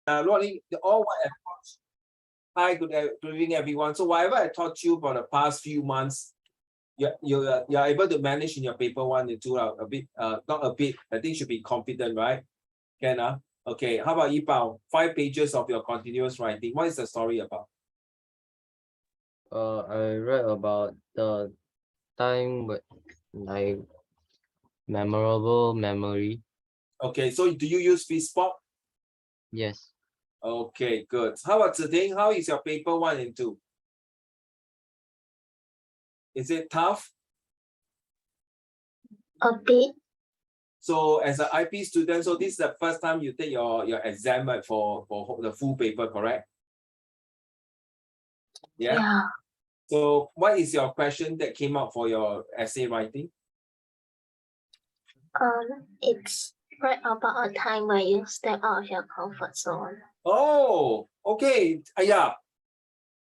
Rolling, all what I taught. Hi, good evening, everyone. So whatever I taught you for the past few months, you're able to manage in your paper 1 and 2 a bit, not a bit. I think should be confident, right? Can okay. How about Yipao? 5 pages of your continuous writing. What is the story about? I read about the time with like memorable memory. Okay, so do you use Fishpop? Yes. Okay, good. How about Ziting? How is your paper 1 and 2? Is it tough? A bit. So as an IP student, so this is the first time you take your exam for the full paper, correct? Yeah. So what is your question that came out for your essay writing? It's right about a time where you step out of your comfort zone. Oh, okay. Yeah.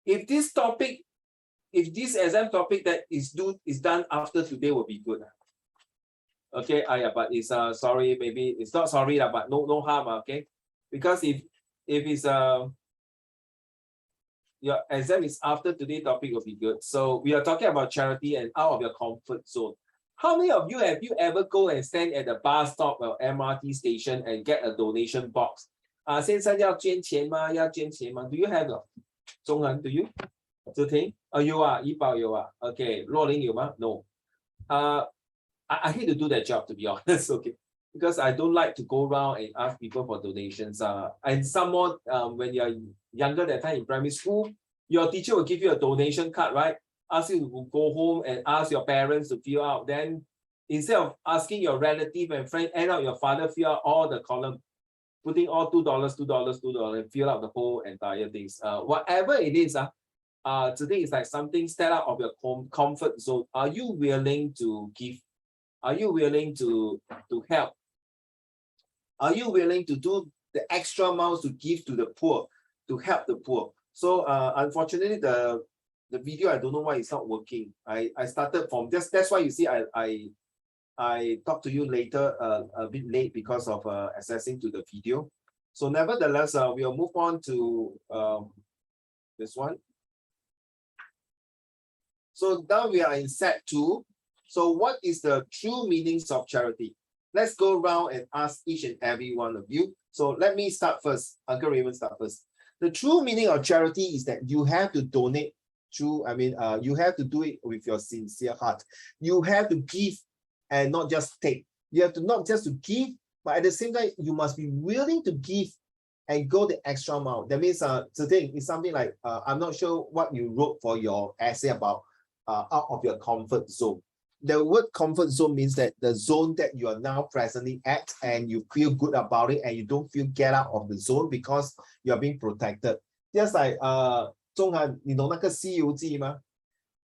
If this exam topic that is done after today will be good. Okay. Yeah, but it's sorry, maybe it's not sorry, but no harm, okay? Because if it's your exam is after today topic will be good. So we are talking about charity and out of your comfort zone. How many of you have you ever go and stand at the bus stop or MRT station and get a donation box? 先生要捐钱吗？要捐钱吗？ Do you have 中恒 do you? 子婷？有啊，怡宝有啊。Okay， 若琳有吗？ No. I hate to do that job, to be honest. Okay, because I don't like to go around and ask people for donations. And some more when you're younger that time in primary school, your teacher will give you a donation card, right? Ask you to go home and ask your parents to fill out. Then instead of asking your relative and friend, end up your father fill out all the column, putting all $2, and fill out the whole entire things. Whatever it is, today is like something step out of your comfort zone. Are you willing to give? Are you willing to help? Are you willing to do the extra miles to give to the poor, to help the poor? So unfortunately, the video, I don't know why it's not working. I started from that's why you see I talked to you later a bit late because of accessing to the video. So nevertheless, we'll move on to this one. So now we are in set 2. So what is the true meanings of charity? Let's go around and ask each and every one of you. So let me start first. Uncle Raymond start first. The true meaning of charity is that you have to donate through, you have to do it with your sincere heart. You have to give and not just take. You have to not just to give, but at the same time, you must be willing to give and go the extra mile. That means the thing is something like, I'm not sure what you wrote for your essay about out of your comfort zone. The word comfort zone means that the zone that you are now presently at and you feel good about it and you don't feel get out of the zone because you are being protected. Just like 中涵，你懂那个《西游记》吗？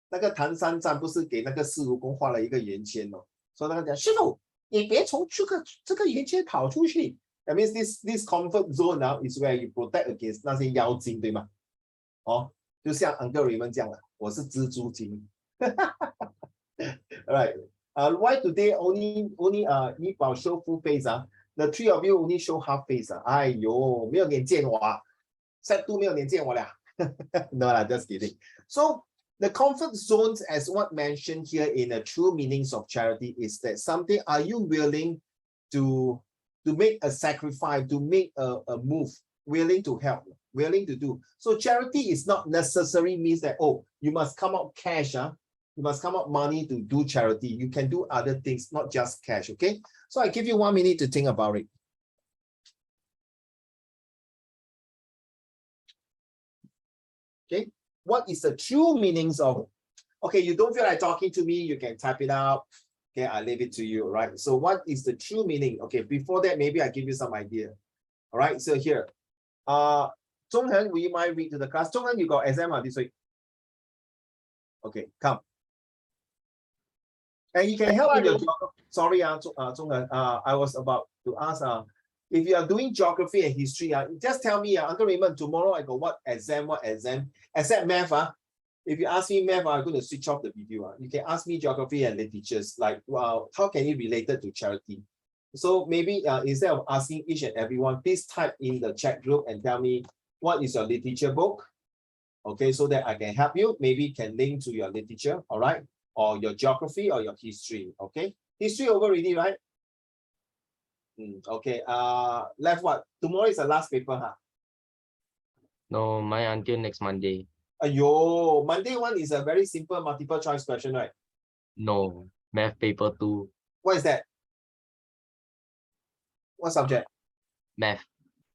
那个唐三藏不是给那个四蜈蚣画了一个圆圈哦，所以那个讲师傅，你别从这个圆圈跑出去。That means this comfort zone now is where you protect against 那些妖精，对吗？哦，就像 Uncle Raymond 这样的，我是蜘蛛精。All right. Why today only Yipao show full face? The 3 of you only show half face. 哎呦，没有脸见我啊 ！Set 2没有脸见我了。No lah, just kidding. So the comfort zones, as what mentioned here in the true meanings of charity, is that something. Are you willing to make a sacrifice, to make a move, willing to help, willing to do? So charity is not necessarily means that you must come out cash. You must come up money to do charity. You can do other things, not just cash, okay? So I give you 1 minute to think about it. Okay, what is the true meanings of, okay, you don't feel like talking to me, you can type it out. Okay, I leave it to you, right? So what is the true meaning? Okay, before that, maybe I give you some idea. All right, so here, Zhonghen, will you mind read to the class? Zhonghen, you got exam this week. Okay, come. And you can help in your geography. Sorry, Zhonghen, I was about to ask, if you are doing geography and history, just tell me, Uncle Raymond, tomorrow I got what exam, except math. If you ask me math, I'm going to switch off the video. You can ask me geography and literatures, like, wow, how can you relate it to charity? So maybe instead of asking each and everyone, please type in the chat group and tell me what is your literature book. Okay, so that I can help you. Maybe can link to your literature, all right? Or your geography or your history. Okay, history over already, right? Okay, left what? Tomorrow is the last paper, huh? No, mine until next Monday. Ayo, Monday one is a very simple multiple choice question, right? No, math paper 2, What is that? What subject? math.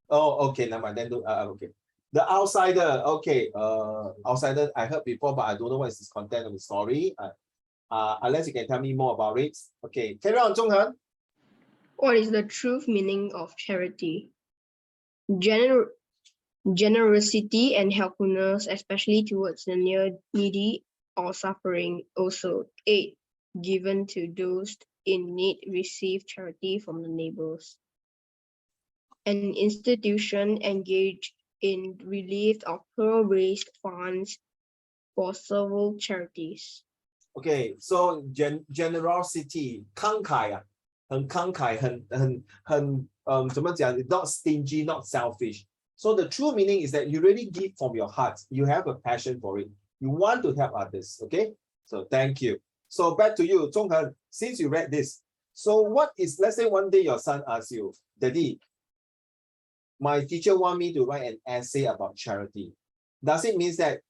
Oh, okay, never mind. Then do okay. The outsider, okay. Outsider I heard before, but I don't know what is this content of the story. Unless you can tell me more about it. Okay, carry on, Zhonghan. What is the true meaning of charity? Generosity and helpfulness, especially towards the needy or suffering. Also, aid given to those in need, receive charity from the neighbors. An institution engaged in relief of poor raised funds for several charities. Okay, so generosity, 慷慨啊，很慷慨，怎么讲 ？Not stingy, not selfish. So the true meaning is that you really give from your heart. You have a passion for it. You want to help others. Okay, so thank you. So back to you, Zhonghan. Since you read this, so what is? Let's say one day your son asks you, Daddy, my teacher want me to write an essay about charity. Does it mean that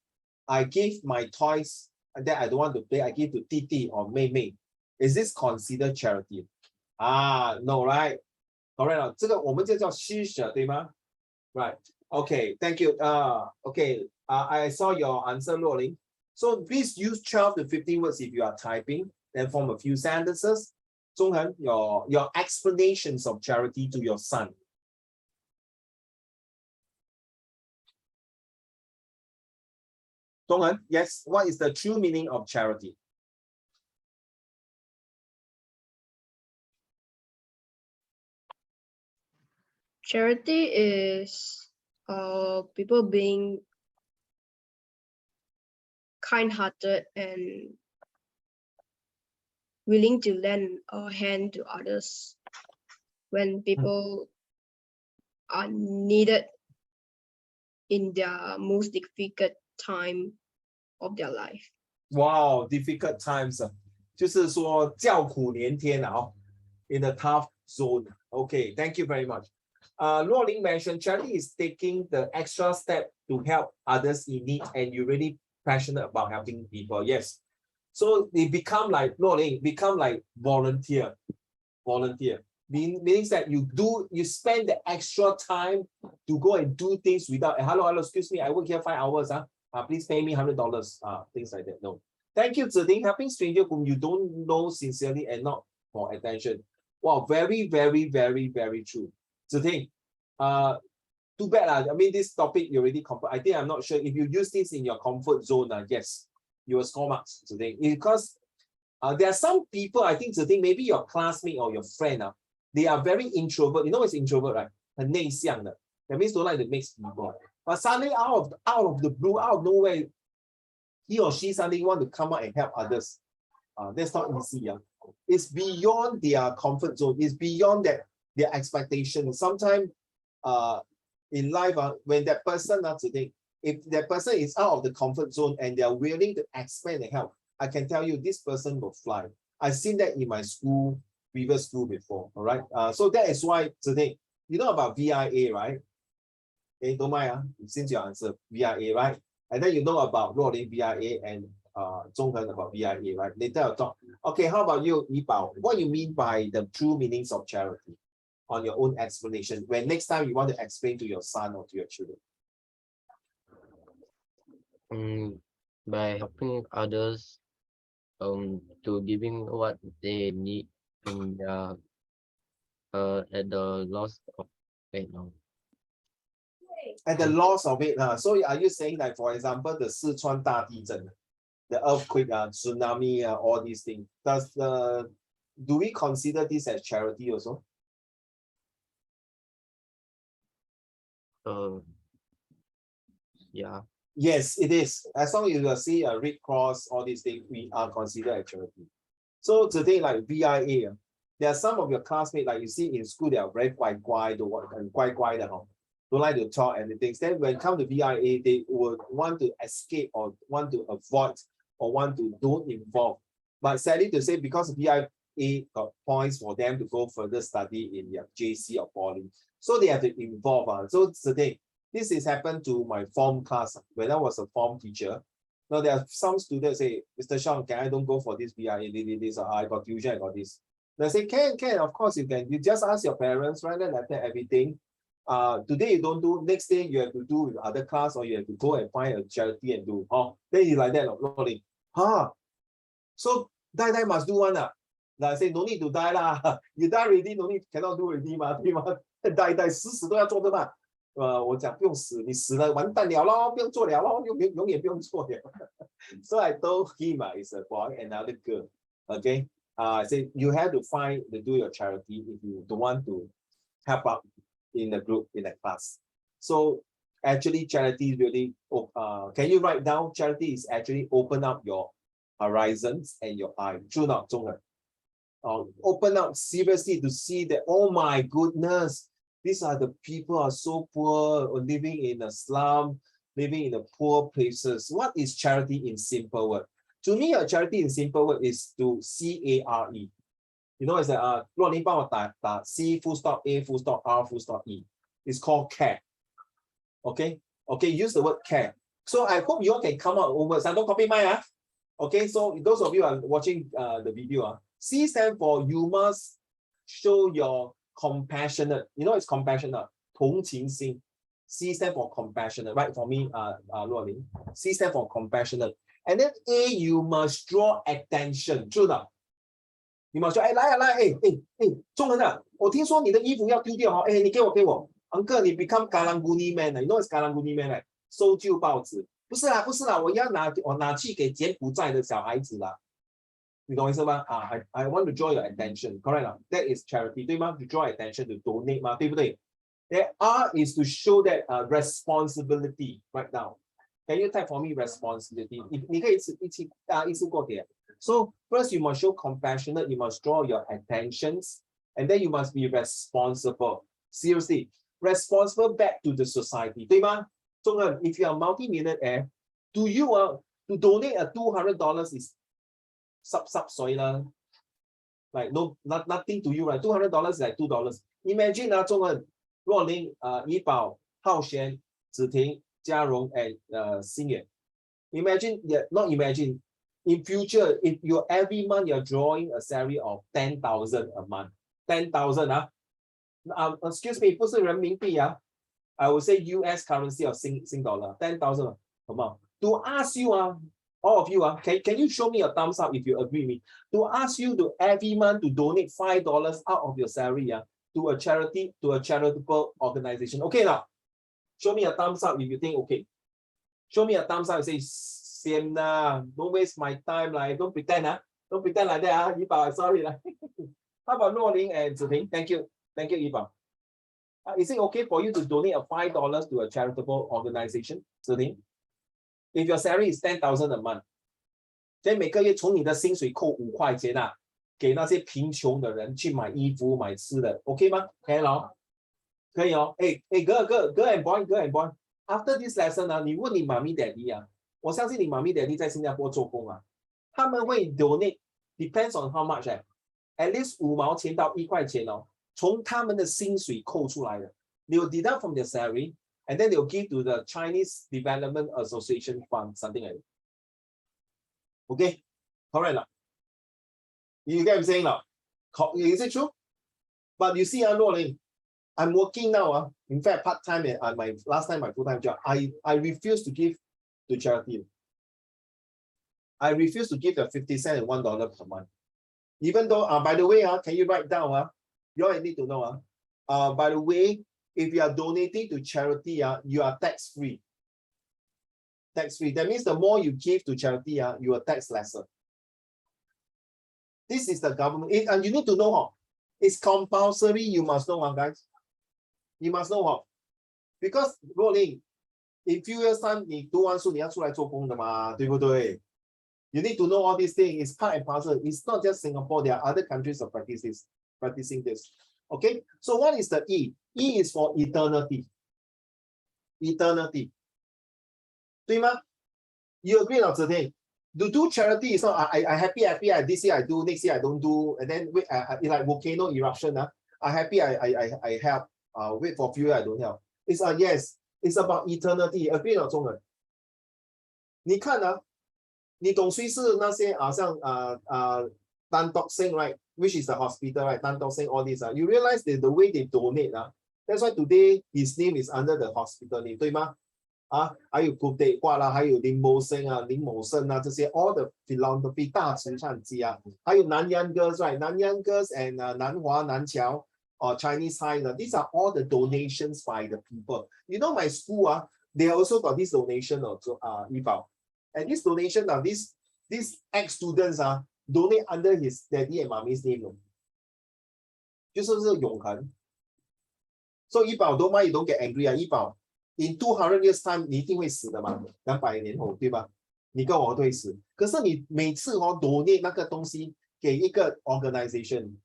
I give my toys that I don't want to pay, I give to Titi or Mei Mei? Is this considered charity? No, right? Correct. 这个我们就叫施舍，对吗？ Right. Okay. Thank you. Okay. I saw your answer, Luoling. So please use 12 to 15 words if you are typing, and form a few sentences. Zhonghan, your explanations of charity to your son. Zhonghan, yes. What is the true meaning of charity? Charity is people being kind-hearted and willing to lend a hand to others when people are needed in their most difficult time of their life. Wow, difficult times. 就是说叫苦连天啊 in a tough zone. Okay, thank you very much. Luoling mentioned charity is taking the extra step to help others in need, and you're really passionate about helping people. Yes. So they become like Luoling, become like volunteer. Means that you spend the extra time to go and do things without hello, excuse me, I work here 5 hours. Please pay me $100. Things like that. No. Thank you, Ziding. Helping stranger whom you don't know sincerely and not for attention. Wow, very, very, very, very true. Ziding, too bad. I mean, this topic you already I think I'm not sure if you use this in your comfort zone. Yes, you will score marks today. Because there are some people, I think, Ziding, maybe your classmate or your friend, they are very introvert. You know what's introvert, right? 很内向的. That means don't like to mix people. But suddenly out of the blue, out of nowhere, he or she suddenly want to come out and help others. That's not easy. It's beyond their comfort zone. It's beyond their expectation. Sometimes in life, when that person today, if that person is out of the comfort zone and they are willing to expand and help, I can tell you this person will fly. I've seen that in my previous school before. All right. So that is why today, you know about VIA, right? Okay, don't mind, since your answer VIA, right? And then you know about Luoling VIA and Zhonghan about VIA, right? Later I'll talk. Okay, how about you, Yibao? What you mean by the true meanings of charity on your own explanation when next time you want to explain to your son or to your children? By helping others, to giving what they need in their at the loss of now. At the loss of it, so are you saying that, for example, the Sichuan 大地震, the earthquake, tsunami, all these things, do we consider this as charity also? Yeah. Yes, it is. As long as you see a Red Cross, all these things, we are considered a charity. So today, like VIA, there are some of your classmates, like you see in school, they are very quiet, don't like to talk and things. Then when it comes to VIA, they would want to escape or want to avoid or want to don't involve. But sadly to say, because VIA got points for them to go further study in their JC or poly, so they have to involve. So it's the thing. This has happened to my form class when I was a form teacher. Now there are some students say, Mr. Sean, can I don't go for this VIA? This, I got tuition, I got this. They say, can, of course you can. You just ask your parents, right? Then after everything. Today you don't do, next day you have to do with other class, or you have to go and find a charity and do. Then you like that, rolling. So die must do one. Like I say, no need to die lah. You die already, no need, cannot do already嘛，对吗？die死都要做的嘛。我讲不用死，你死了完蛋了咯，不用做了咯，永远不用做了。So I told him, it's a boy, another girl. Okay, I said you have to find to do your charity if you don't want to help out in the group in the class. So actually, charity is really. Can you write down? Charity is actually open up your horizons and your eye. 知道中文。Open up seriously to see that. Oh my goodness. These are the people who are so poor or living in a slum, living in the poor places. What is charity in simple word? To me, a charity in simple word is to CARE. You know, it's a 若您帮我打 C full stop A full stop R full stop E. It's called care. Okay, use the word care. So I hope you all can come out over. Don't copy mine. Okay, so those of you are watching the video. C stands for you must show your compassionate. You know, it's compassionate. 同情心. C stands for compassionate, right? For me, 若琳. C stands for compassionate. And then A, you must draw attention. 知道? You must draw. 来，中人啊，我听说你的衣服要丢掉你给我 ，Uncle， 你 become Karang-Guni man. You know what's Karang-Guni man, right? 收旧报纸。不是啦，我要拿去给柬埔寨的小孩子啦。你懂我意思吗？I want to draw your attention, correct 啦 ？That is charity， 对吗 ？To draw attention, to donate 嘛，对不对 ？That R is to show that responsibility right now. Can you type for me responsibility？ 你可以一次过给。So first you must show compassionate, you must draw your attentions, and then you must be responsible. Seriously, responsible back to the society, 对吗？中人 if you are multi-millionaire, to you to donate a $200 is sub 水啦 ，like nothing to you, right? $200 is like $2. Imagine 中人若琳怡宝浩璇子婷嘉荣 and 心远 imagine not imagine in future if you every month you're drawing a salary of 10,000 a month 10,000 excuse me 不是人民币I would say US currency or Sing dollar 10,000 a month to ask you all of you can you show me a thumbs up if you agree with me to ask you to every month to donate $5 out of your salary to a charity, to a charitable organization. Okay now, show me a thumbs up if you think okay. Show me a thumbs up and say, same don't waste my time, like don't pretend don't pretend like that Yiba, sorry How about Noling and Ziping? Thank you, Yiba. Is it okay for you to donate a $5 to a charitable organization, Ziping? If your salary is 10,000 a month, then 每个月从你的薪水扣5块钱给那些贫穷的人去买衣服买吃的 ，OK 吗？可以咯，可以哦。girl and boy after this lesson 你问你妈咪 daddy 我相信你妈咪 daddy 在新加坡做工他们会 donate depends on how much at least 5毛钱到1块钱从他们的薪水扣出来的 they will deduct from their salary and then they will give to the Chinese Development Association Fund, something like that. Okay, correct lah. You get what I'm saying now? Is it true? But you see, I'm working now. In fact, part-time at my last time, my full-time job, I refuse to give to charity. I refuse to give the 50 cents and $1 per month. Even though, by the way, can you write down? You all need to know. By the way, if you are donating to charity, you are tax-free. Tax-free. That means the more you give to charity, you are tax lesser. This is the government, and you need to know it's compulsory. You must know, guys. You must know because Rolling, in few years time, 你读完书你要出来做工的嘛，对不对？ You need to know all these things. It's part and parcel. It's not just Singapore. There are other countries that practice this. practicing this. Okay, so what is the E? E is for eternity. Eternity. 对吗? You agree or not? To do charity is not I happy, this year I do, next year I don't do, and then wait, like volcano eruption. I happy I help, wait for few years I don't help. It's yes, it's about eternity. Agree or not, 中文? 你看你懂谁是那些像单独性 right, which is the hospital right, 单独性 all this you realize that the way they donate that's why today his name is under the hospital name, 对吗？还有古地瓜啦，还有林某生林某生这些 all the philanthropy 大慈善家还有南洋 girls right, 南洋 girls and 南华南侨 or Chinese High these are all the donations by the people. You know my school they also got this donation and this donation these ex-students donate under his daddy and mommy's name 就是永恒 So 一宝 don't mind you don't get angry 一宝 in 200 years time 你一定会死的嘛200年后对吧你跟我都会死可是你每次donate 那个东西给一个 organization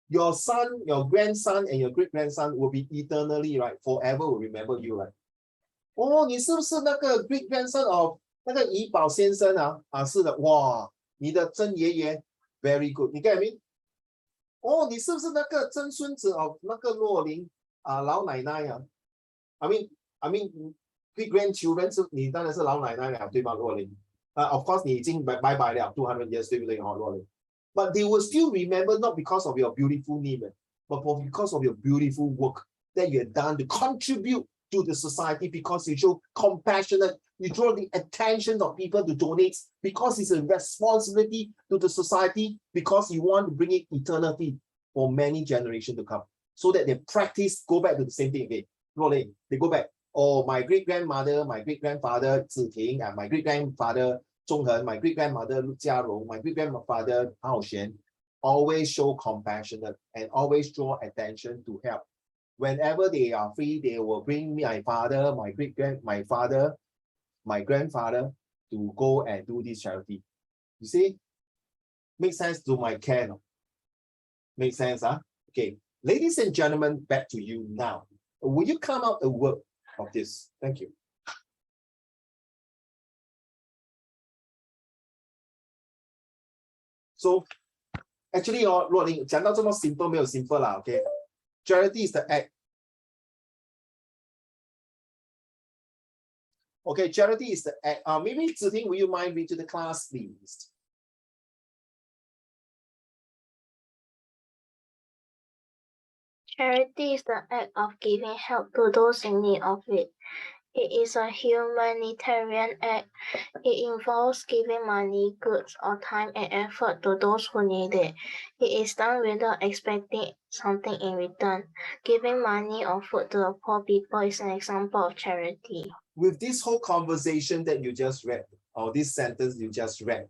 your son, your grandson and your great grandson will be eternally right forever will remember you right 你是不是那个 great grandson of 那个怡宝先生是的哇你的曾爷爷 very good 你 get what I mean 你是不是那个曾孙子 of 那个洛林老奶奶I mean great grandchildren 你当然是老奶奶了对吧洛林of course 你已经拜拜了200 years 对不对洛林 but they will still remember not because of your beautiful name but because of your beautiful work that you have done to contribute to the society because you show compassionate you draw the attention of people to donate because it's a responsibility to the society because you want to bring it eternity for many generations to come so that they practice go back to the same thing again they go back my great grandmother my great grandfather Ziting and my great grandfather Zhonghen my great grandmother Jiarong my great grandfather Hao Xian always show compassionate and always draw attention to help whenever they are free they will bring my father my grandfather to go and do this charity. You see? Makes sense to my care. Makes sense, Okay. Ladies and gentlemen, back to you now. Will you come out a word of this? Thank you. So, actually, 若琳讲到这么 simple 没有 simple 啦 okay? Charity is the act. Okay, charity is the act. Maybe Ziting, will you mind read to the class, please? Charity is the act of giving help to those in need of it. It is a humanitarian act. It involves giving money, goods, or time and effort to those who need it. It is done without expecting something in return. Giving money or food to the poor people is an example of charity. With this whole conversation that you just read, or this sentence you just read,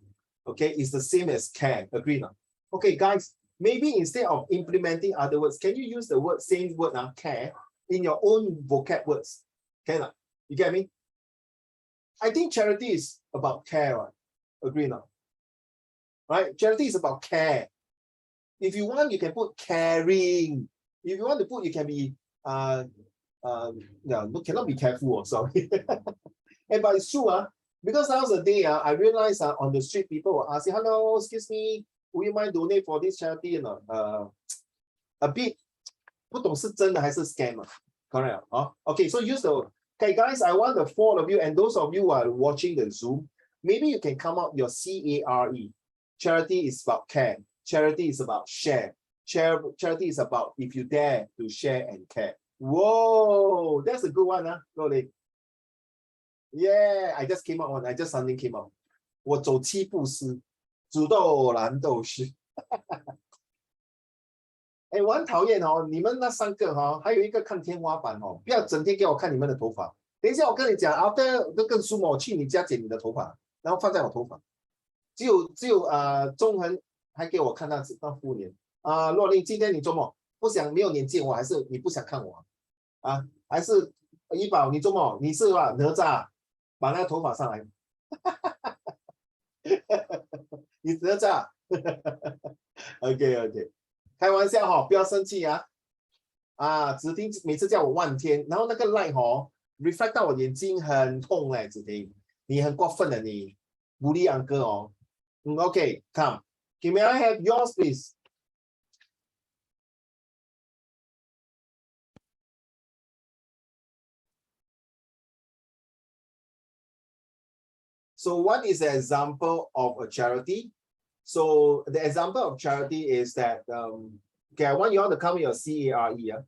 okay, it's the same as care. Agree now? Okay, guys, maybe instead of implementing other words, can you use the same word now, care, in your own vocab words? Can I? You get me? I think charity is about care, right? Agree now? Right? Charity is about care. If you want, you can put caring. If you want to put, you can be no, cannot be careful, sorry. But it's true, because nowadays I realize on the street people will ask, hello, excuse me, would you mind donate for this charity? A bit 不懂是真的还是 scam correct okay, so use the okay guys, I want the 4 of you and those of you who are watching the Zoom, maybe you can come up your CARE. Charity is about care. Charity is about share. Charity is about if you dare to share and care. Whoa, that's a good one, Rolly. Yeah, I just came out I just something came out. 我走七步诗，煮豆燃豆豉。我很讨厌你们那3个还有一个看天花板不要整天给我看你们的头发。等一下我跟你讲 ，after 这个书我去你家剪你的头发，然后放在我头发。只有中恒还给我看那副脸洛琳，今天你周末不想没有年见我，还是你不想看我还是怡宝你周末你是哪吒把那个头发上来，你哪吒？OK，开玩笑哈，不要生气啊。啊，子婷每次叫我万天，然后那个 light reflect 到我眼睛很痛哎，子婷，你很过分的你，bully uncle 哦。OK, come. Okay, may I have yours, please? So what is the example of a charity? So the example of charity is that, okay, I want you all to come with your CARE. Yeah?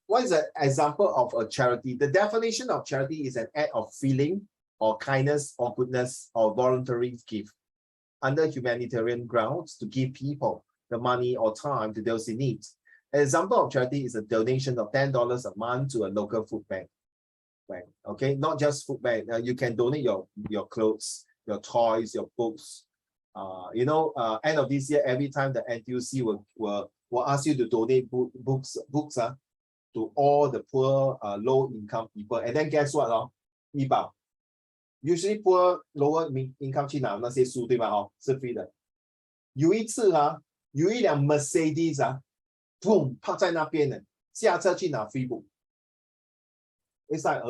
What is an example of a charity? The definition of charity is an act of feeling or kindness or goodness or voluntary gift under humanitarian grounds to give people the money or time to those in need. An example of charity is a donation of $10 a month to a local food bank. Right. Okay, not just food bank. You can donate your clothes, your toys, your books. End of this year, every time the NTUC will ask you to donate books to all the poor, low income people. And then guess what? Usually poor lower income 去拿那些书对吧？是 free 的。有一次有一辆 Mercedes boom 趴在那边呢，下车去拿 free book。It's like,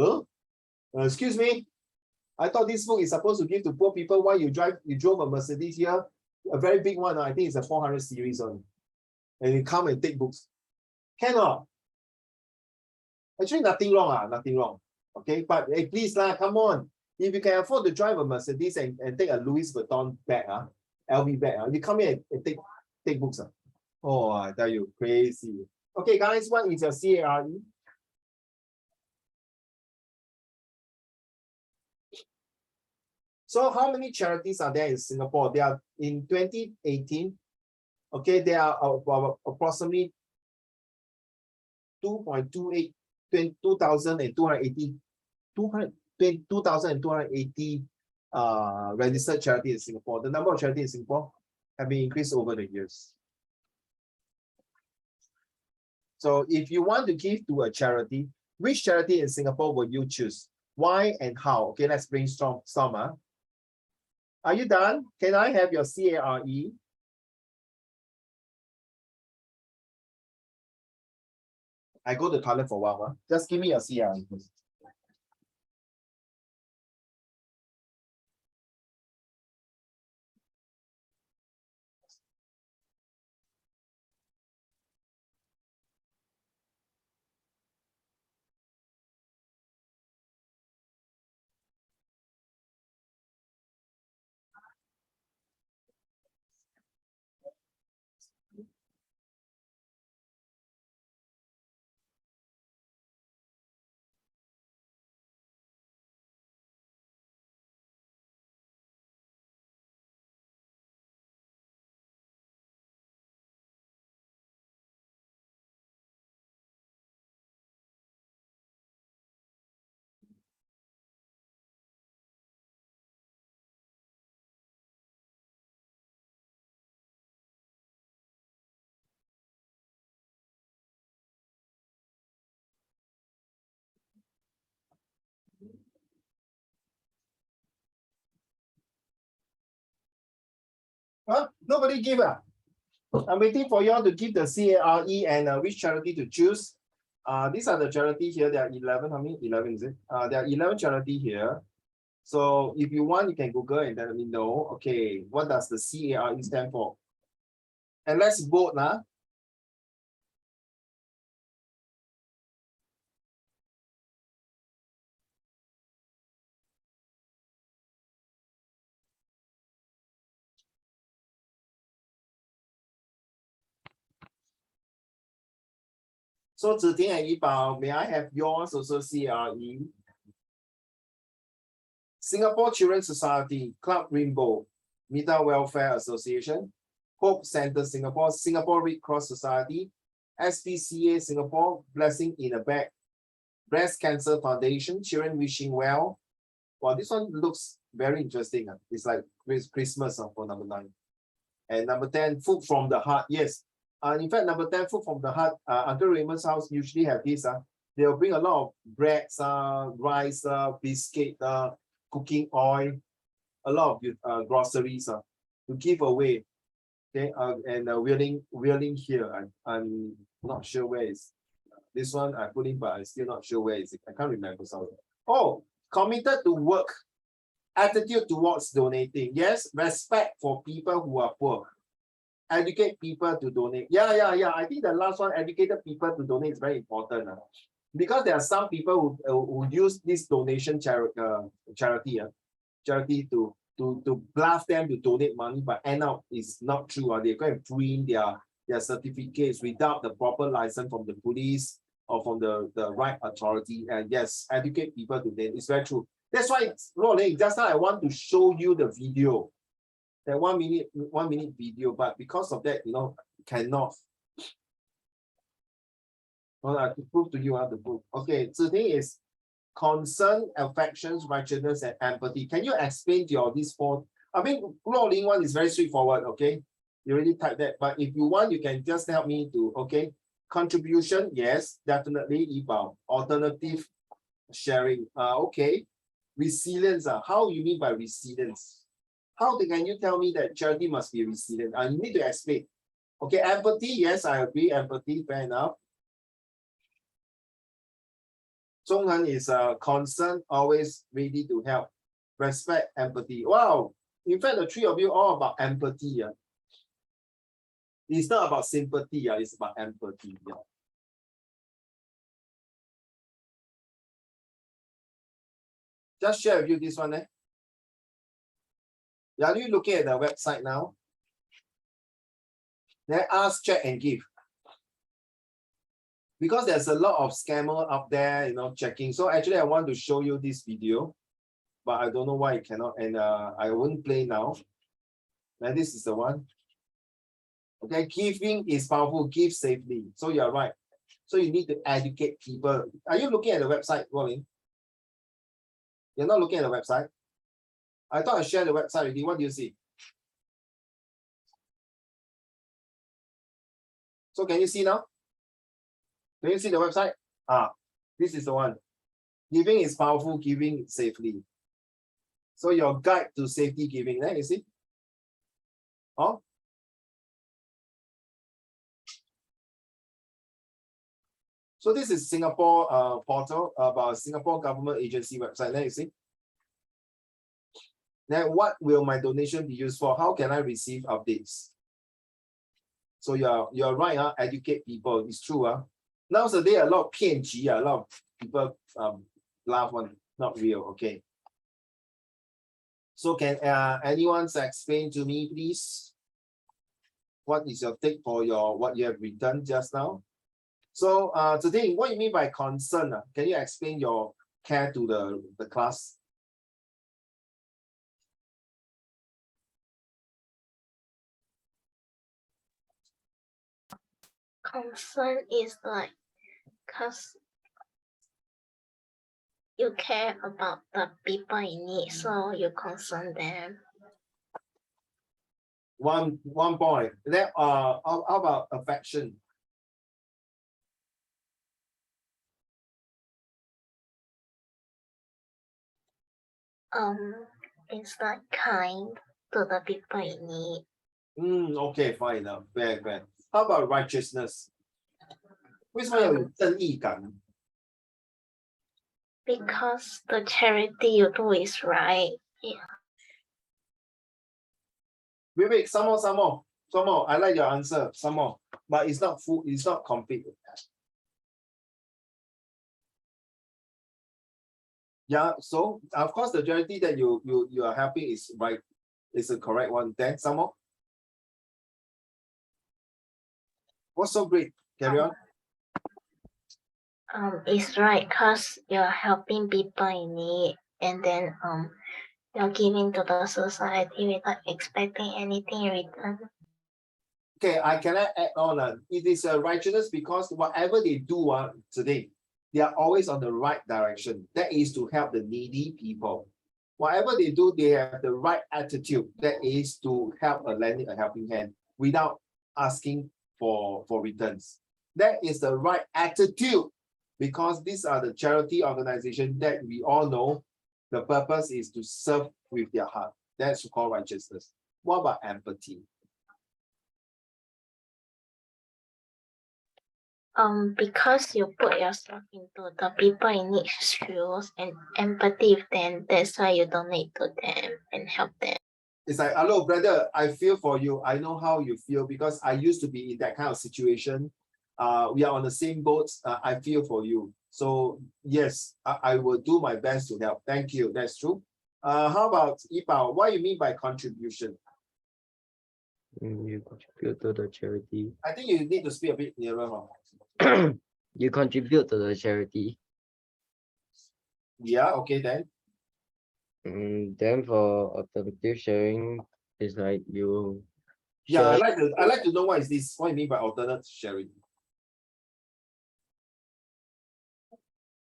excuse me, I thought this book is supposed to give to poor people. Why you drove a Mercedes here, a very big one. I think it's a 400 series on, and you come and take books. Cannot. Actually, nothing wrong, nothing wrong. Okay, but hey, please come on. If you can afford to drive a Mercedes and take a Louis Vuitton bag, LV bag, you come here and take books. Oh, I tell you, crazy. Okay, guys, what is your CARE? So how many charities are there in Singapore? There are in 2018. Okay, there are approximately 2,280 registered charities in Singapore. The number of charities in Singapore have been increased over the years. So if you want to give to a charity, which charity in Singapore will you choose? Why and how? Okay, let's brainstorm. Are you done? Can I have your CARE? I go to the toilet for a while. Just give me your CARE, please. Huh? Nobody give. I'm waiting for you all to give the CARE and which charity to choose. These are the charity here. There are 11. How many? 11 is it? There are 11 charity here. So if you want, you can Google and let me know. Okay, what does the CARE stand for? And let's vote now. So Ziting and Yibao, may I have yours also CARE? Singapore Children's Society, Club Rainbow, Mita Welfare Association, Hope Center Singapore, Singapore Red Cross Society, SPCA Singapore, Blessing in a Bag, Breast Cancer Foundation, Children Wishing Well. Well, this one looks very interesting. It's like Christmas for number 9. And number 10, Food from the Heart. Yes. In fact, number 10, Food from the Heart, Uncle Raymond's house usually have this. They'll bring a lot of breads, rice, biscuit, cooking oil, a lot of groceries to give away Okay, and willing here. I'm not sure where is this one. I put in, but I'm still not sure where is it. I can't remember. Sorry. Oh, committed to work. Attitude towards donating. Yes, respect for people who are poor. Educate people to donate. Yeah. I think the last one, educated people to donate, is very important. Because there are some people who use this donation charity to bluff them to donate money, but end up it's not true. They're going to print their certificates without the proper license from the police or from the right authority. And yes, educate people to donate. It's very true. That's why, Rolling, just now I want to show you the video, that 1 minute video, but because of that, cannot. Well, I have to prove to you how to prove. Okay, so the thing is concern, affections, righteousness, and empathy. Can you explain these four? I mean, Rolling one is very straightforward, okay? You already typed that, but if you want, you can just help me to, okay? Contribution, yes, definitely about alternative sharing. Okay. Resilience. How you mean by resilience? How can you tell me that charity must be resilient? I need to explain. Okay, empathy. Yes, I agree. Empathy, fair enough. Zhonghan is concerned, always ready to help. Respect, empathy. Wow. In fact, the three of you all about empathy. It's not about sympathy. It's about empathy. Just share with you this one. Are you looking at the website now? Then ask, check, and give. Because there's a lot of scammer up there, checking. So actually, I want to show you this video, but I don't know why it cannot. And I won't play now. And this is the one. Okay, giving is powerful. Give safely. So you're right. So you need to educate people. Are you looking at the website, Rolling? You're not looking at the website? I thought I shared the website already. What do you see? So can you see now? Can you see the website? This is the one. Giving is powerful, giving safely. So your guide to safety giving, you see? Oh. So this is Singapore portal about Singapore government agency website. There you see. Then what will my donation be used for? How can I receive updates? So you're right, educate people. It's true. Nowadays a lot of 骗局, a lot of people laugh one, not real. Okay. So can anyone explain to me, please? What is your take for what you have written just now? So today, what you mean by concern? Can you explain your care to the class? Concern is like, because you care about the people in need, so you concern them. One point. Then how about affection? It's like kind to the people in need. Okay, fine enough. Very good. How about righteousness? 为什么要有正义感? Because the charity you do is right. Yeah. Wait, some more. I like your answer. Some more. But it's not full, it's not complete. Yeah, so of course the charity that you are helping is right, is the correct one. Then some more. What's so great? Carry on. It's right because you're helping people in need, and then you're giving to the society without expecting anything in return. Okay, I cannot add on. It is a righteousness because whatever they do today, they are always on the right direction. That is to help the needy people. Whatever they do, they have the right attitude. That is to help lending a helping hand without asking for returns. That is the right attitude, because these are the charity organizations that we all know the purpose is to serve with their heart. That's called righteousness. What about empathy? Because you put yourself into the people in need shoes and empathy with them, that's why you donate to them and help them. It's like, hello, brother, I feel for you. I know how you feel because I used to be in that kind of situation. We are on the same boat. I feel for you. So yes, I will do my best to help. Thank you. That's true. How about Ipao? What do you mean by contribution? You contribute to the charity. I think you need to speak a bit nearer. Huh? You contribute to the charity. Yeah, okay then. Then for alternative sharing, it's like you Yeah, share. I like to know what is this. What do you mean by alternate sharing?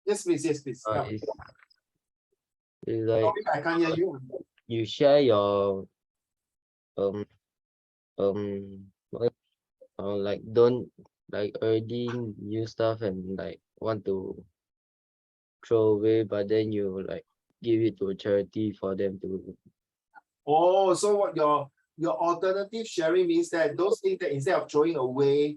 Yes, please. Yes, please. Come. It's like Sorry, I can't hear you. you share your like don't like already use stuff and like want to throw away, but then you like give it to a charity for them to. Oh, so what your alternative sharing means that those things that instead of throwing away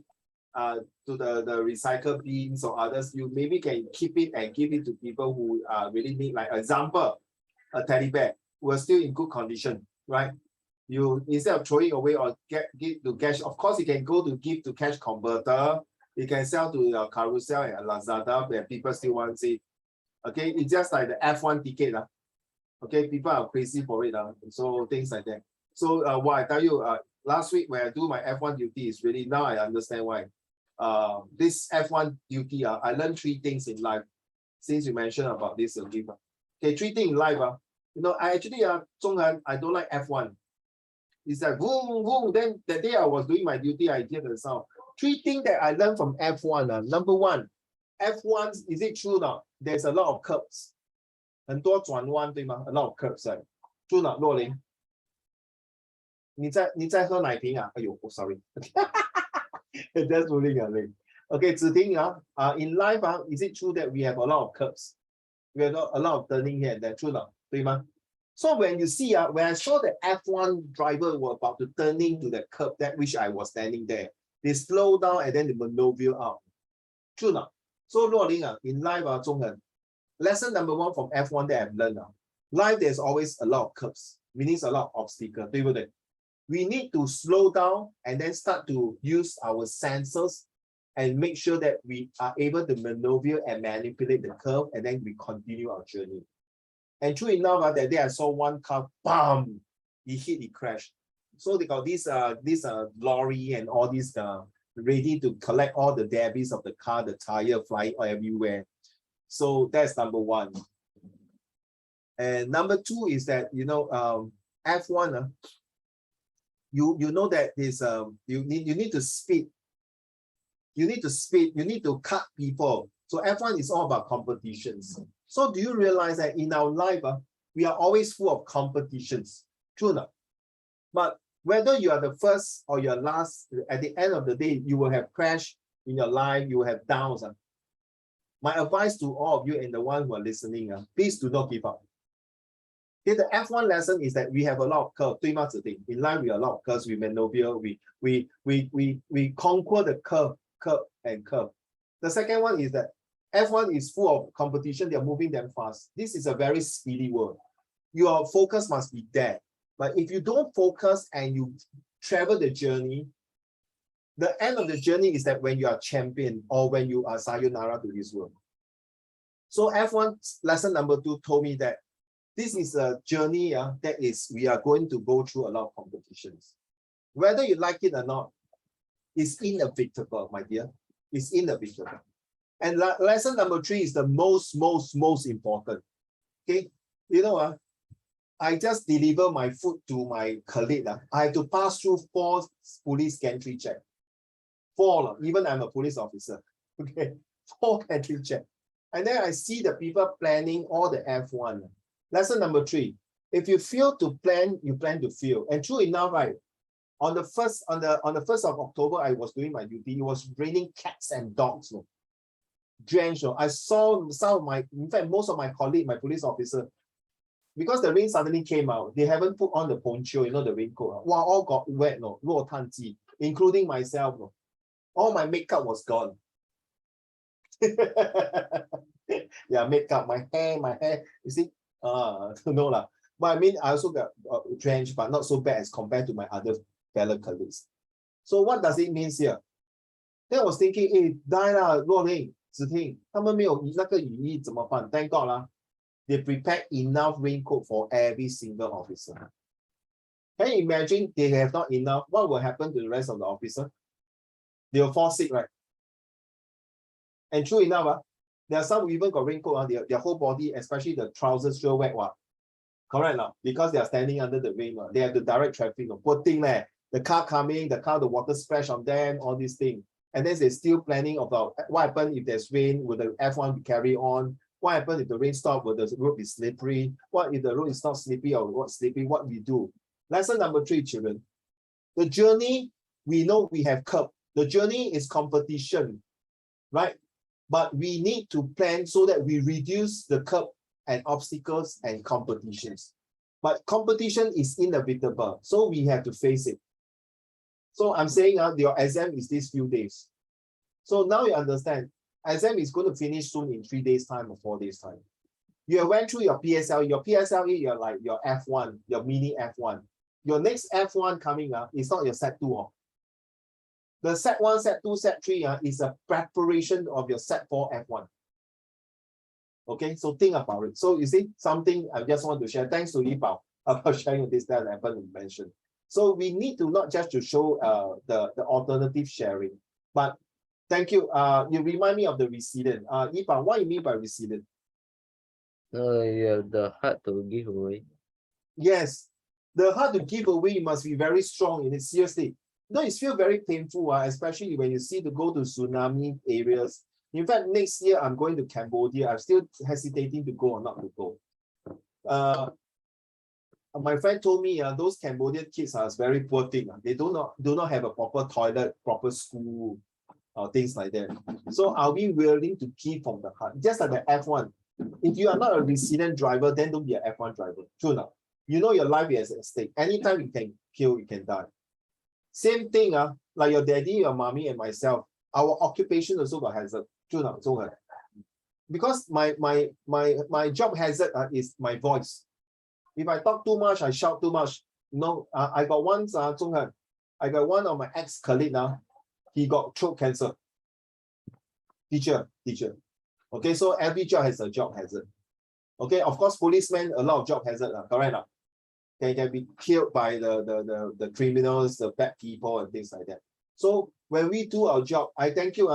to the recycle bins or others, you maybe can keep it and give it to people who really need, like example, a teddy bear who are still in good condition, right? You instead of throwing away or give to cash, of course you can go to give to cash converter, you can sell to your Carousel and Lazada where people still want it. Okay, it's just like the F1 ticket. Okay, people are crazy for it. So things like that. So what I tell you, last week when I do my F1 duty is really, now I understand why. This F1 duty, I learned 3 things in life. Since you mentioned about this, okay, 3 things in life. You know, I actually, Zhonghan, I don't like F1. It's like boom, boom. Then the day I was doing my duty, I hear the sound. 3 things that I learned from F1. Number 1, F1, is it true now? There's a lot of curbs. 很多转弯对吗 ？A lot of curbs, right? true not 若琳？你在喝奶瓶啊？哎呦 ，sorry. That's really good. Okay, 子婷in life is it true that we have a lot of curbs? We have a lot of turning here and there, true not 对吗？ So when you see when I saw the F1 driver were about to turning to the curb that which I was standing there, they slow down and then they maneuver out. True not? So 若琳in life中文 lesson number 1 from F1 that I've learned life there's always a lot of curbs, meaning a lot of obstacles, 对不对？ We need to slow down and then start to use our senses and make sure that we are able to maneuver and manipulate the curve, and then we continue our journey. And true enough, that day I saw one car, bam, it crashed. So they got this lorry and all these ready to collect all the debris of the car, the tire flying everywhere. So that's number 1. And number 2 is that, you know, F1, you know that is you need to speed. You need to speed, you need to cut people. So F1 is all about competitions. So do you realize that in our life, we are always full of competitions? True enough. But whether you are the first or you're last, at the end of the day, you will have crash in your life, you will have downs. My advice to all of you and the one who are listening, please do not give up. Okay, the F1 lesson is that we have a lot of curves. 对吗，子婷? In life, we have a lot of curves, we maneuver, we conquer the curve and curve. The second one is that F1 is full of competition, they're moving them fast. This is a very speedy world. Your focus must be there. But if you don't focus and you travel the journey, the end of the journey is that when you are champion or when you are sayonara to this world. So F1 lesson number 2 told me that this is a journey that is, we are going to go through a lot of competitions. Whether you like it or not, it's inevitable, my dear. It's inevitable. And lesson number 3 is the most important. Okay, you know, I just deliver my food to my colleague. I have to pass through 4 police gantry check. 4, even I'm a police officer. Okay, 4 gantry check. And then I see the people planning all the F1. Lesson number 3, if you fail to plan, you plan to fail. And true enough, right? On the 1st of October, I was doing my duty. It was raining cats and dogs. Drenched. I saw some of my, in fact, most of my colleagues, my police officer, because the rain suddenly came out, they haven't put on the poncho, you know, the raincoat. Wow, all got wet, including myself. All my makeup was gone. Yeah, makeup, my hair. You see, no lah. But I mean, I also got drenched, but not so bad as compared to my other fellow colleagues. So what does it mean here? Then I was thinking, hey, die lah, Luo Ling, Ziting, 他们没有那个雨衣怎么办? Thank God lah. They prepared enough raincoat for every single officer. Can you imagine they have not enough? What will happen to the rest of the officer? They will fall sick, right? And true enough, there are some who even got raincoat, their whole body, especially the trousers, sure wet. Correct now, because they are standing under the rain. They have to direct traffic. Poor thing there. The car coming, the water splash on them, all these things. And then they're still planning about what happens if there's rain, will the F1 be carry on? What happens if the rain stops? Will the road be slippery? What if the road is not slippery or what slippery? What we do? Lesson number 3, children. The journey, we know we have curb. The journey is competition, right? But we need to plan so that we reduce the curb and obstacles and competitions. But competition is inevitable, so we have to face it. So I'm saying your exam is these few days. So now you understand, exam is going to finish soon in 3 days time or 4 days time. You went through your PSLE, you're like your F1, your mini F1. Your next F1 coming up is not your Set 2. The Set 1, Set 2, Set 3 is a preparation of your Set 4 F1. Okay, so think about it. So you see, something I just want to share. Thanks to Li Bao about sharing this that I haven't mentioned. So we need to not just to show the alternative sharing, but thank you. You remind me of the resident. Li Bao, what do you mean by resident? You have the heart to give away. Yes, the heart to give away, you must be very strong in it. Seriously, no, it feels very painful, especially when you see to go to tsunami areas. In fact, next year I'm going to Cambodia. I'm still hesitating to go or not to go. My friend told me those Cambodian kids are very poor thing. They do not have a proper toilet, proper school, things like that. So are we willing to give from the heart? Just like the F1. If you are not a resident driver, then don't be an F1 driver. True enough. You know your life is at stake. Anytime you can kill, you can die. Same thing, like your daddy, your mommy, and myself. Our occupation also got hazard. True enough, so because my job hazard is my voice. If I talk too much, I shout too much. No, I got once, I got one of my ex-colleague now. He got throat cancer. Teacher. Okay, so every job has a job hazard. Okay, of course, policemen, a lot of job hazard, correct? They can be killed by the criminals, the bad people, and things like that. So when we do our job, I thank you,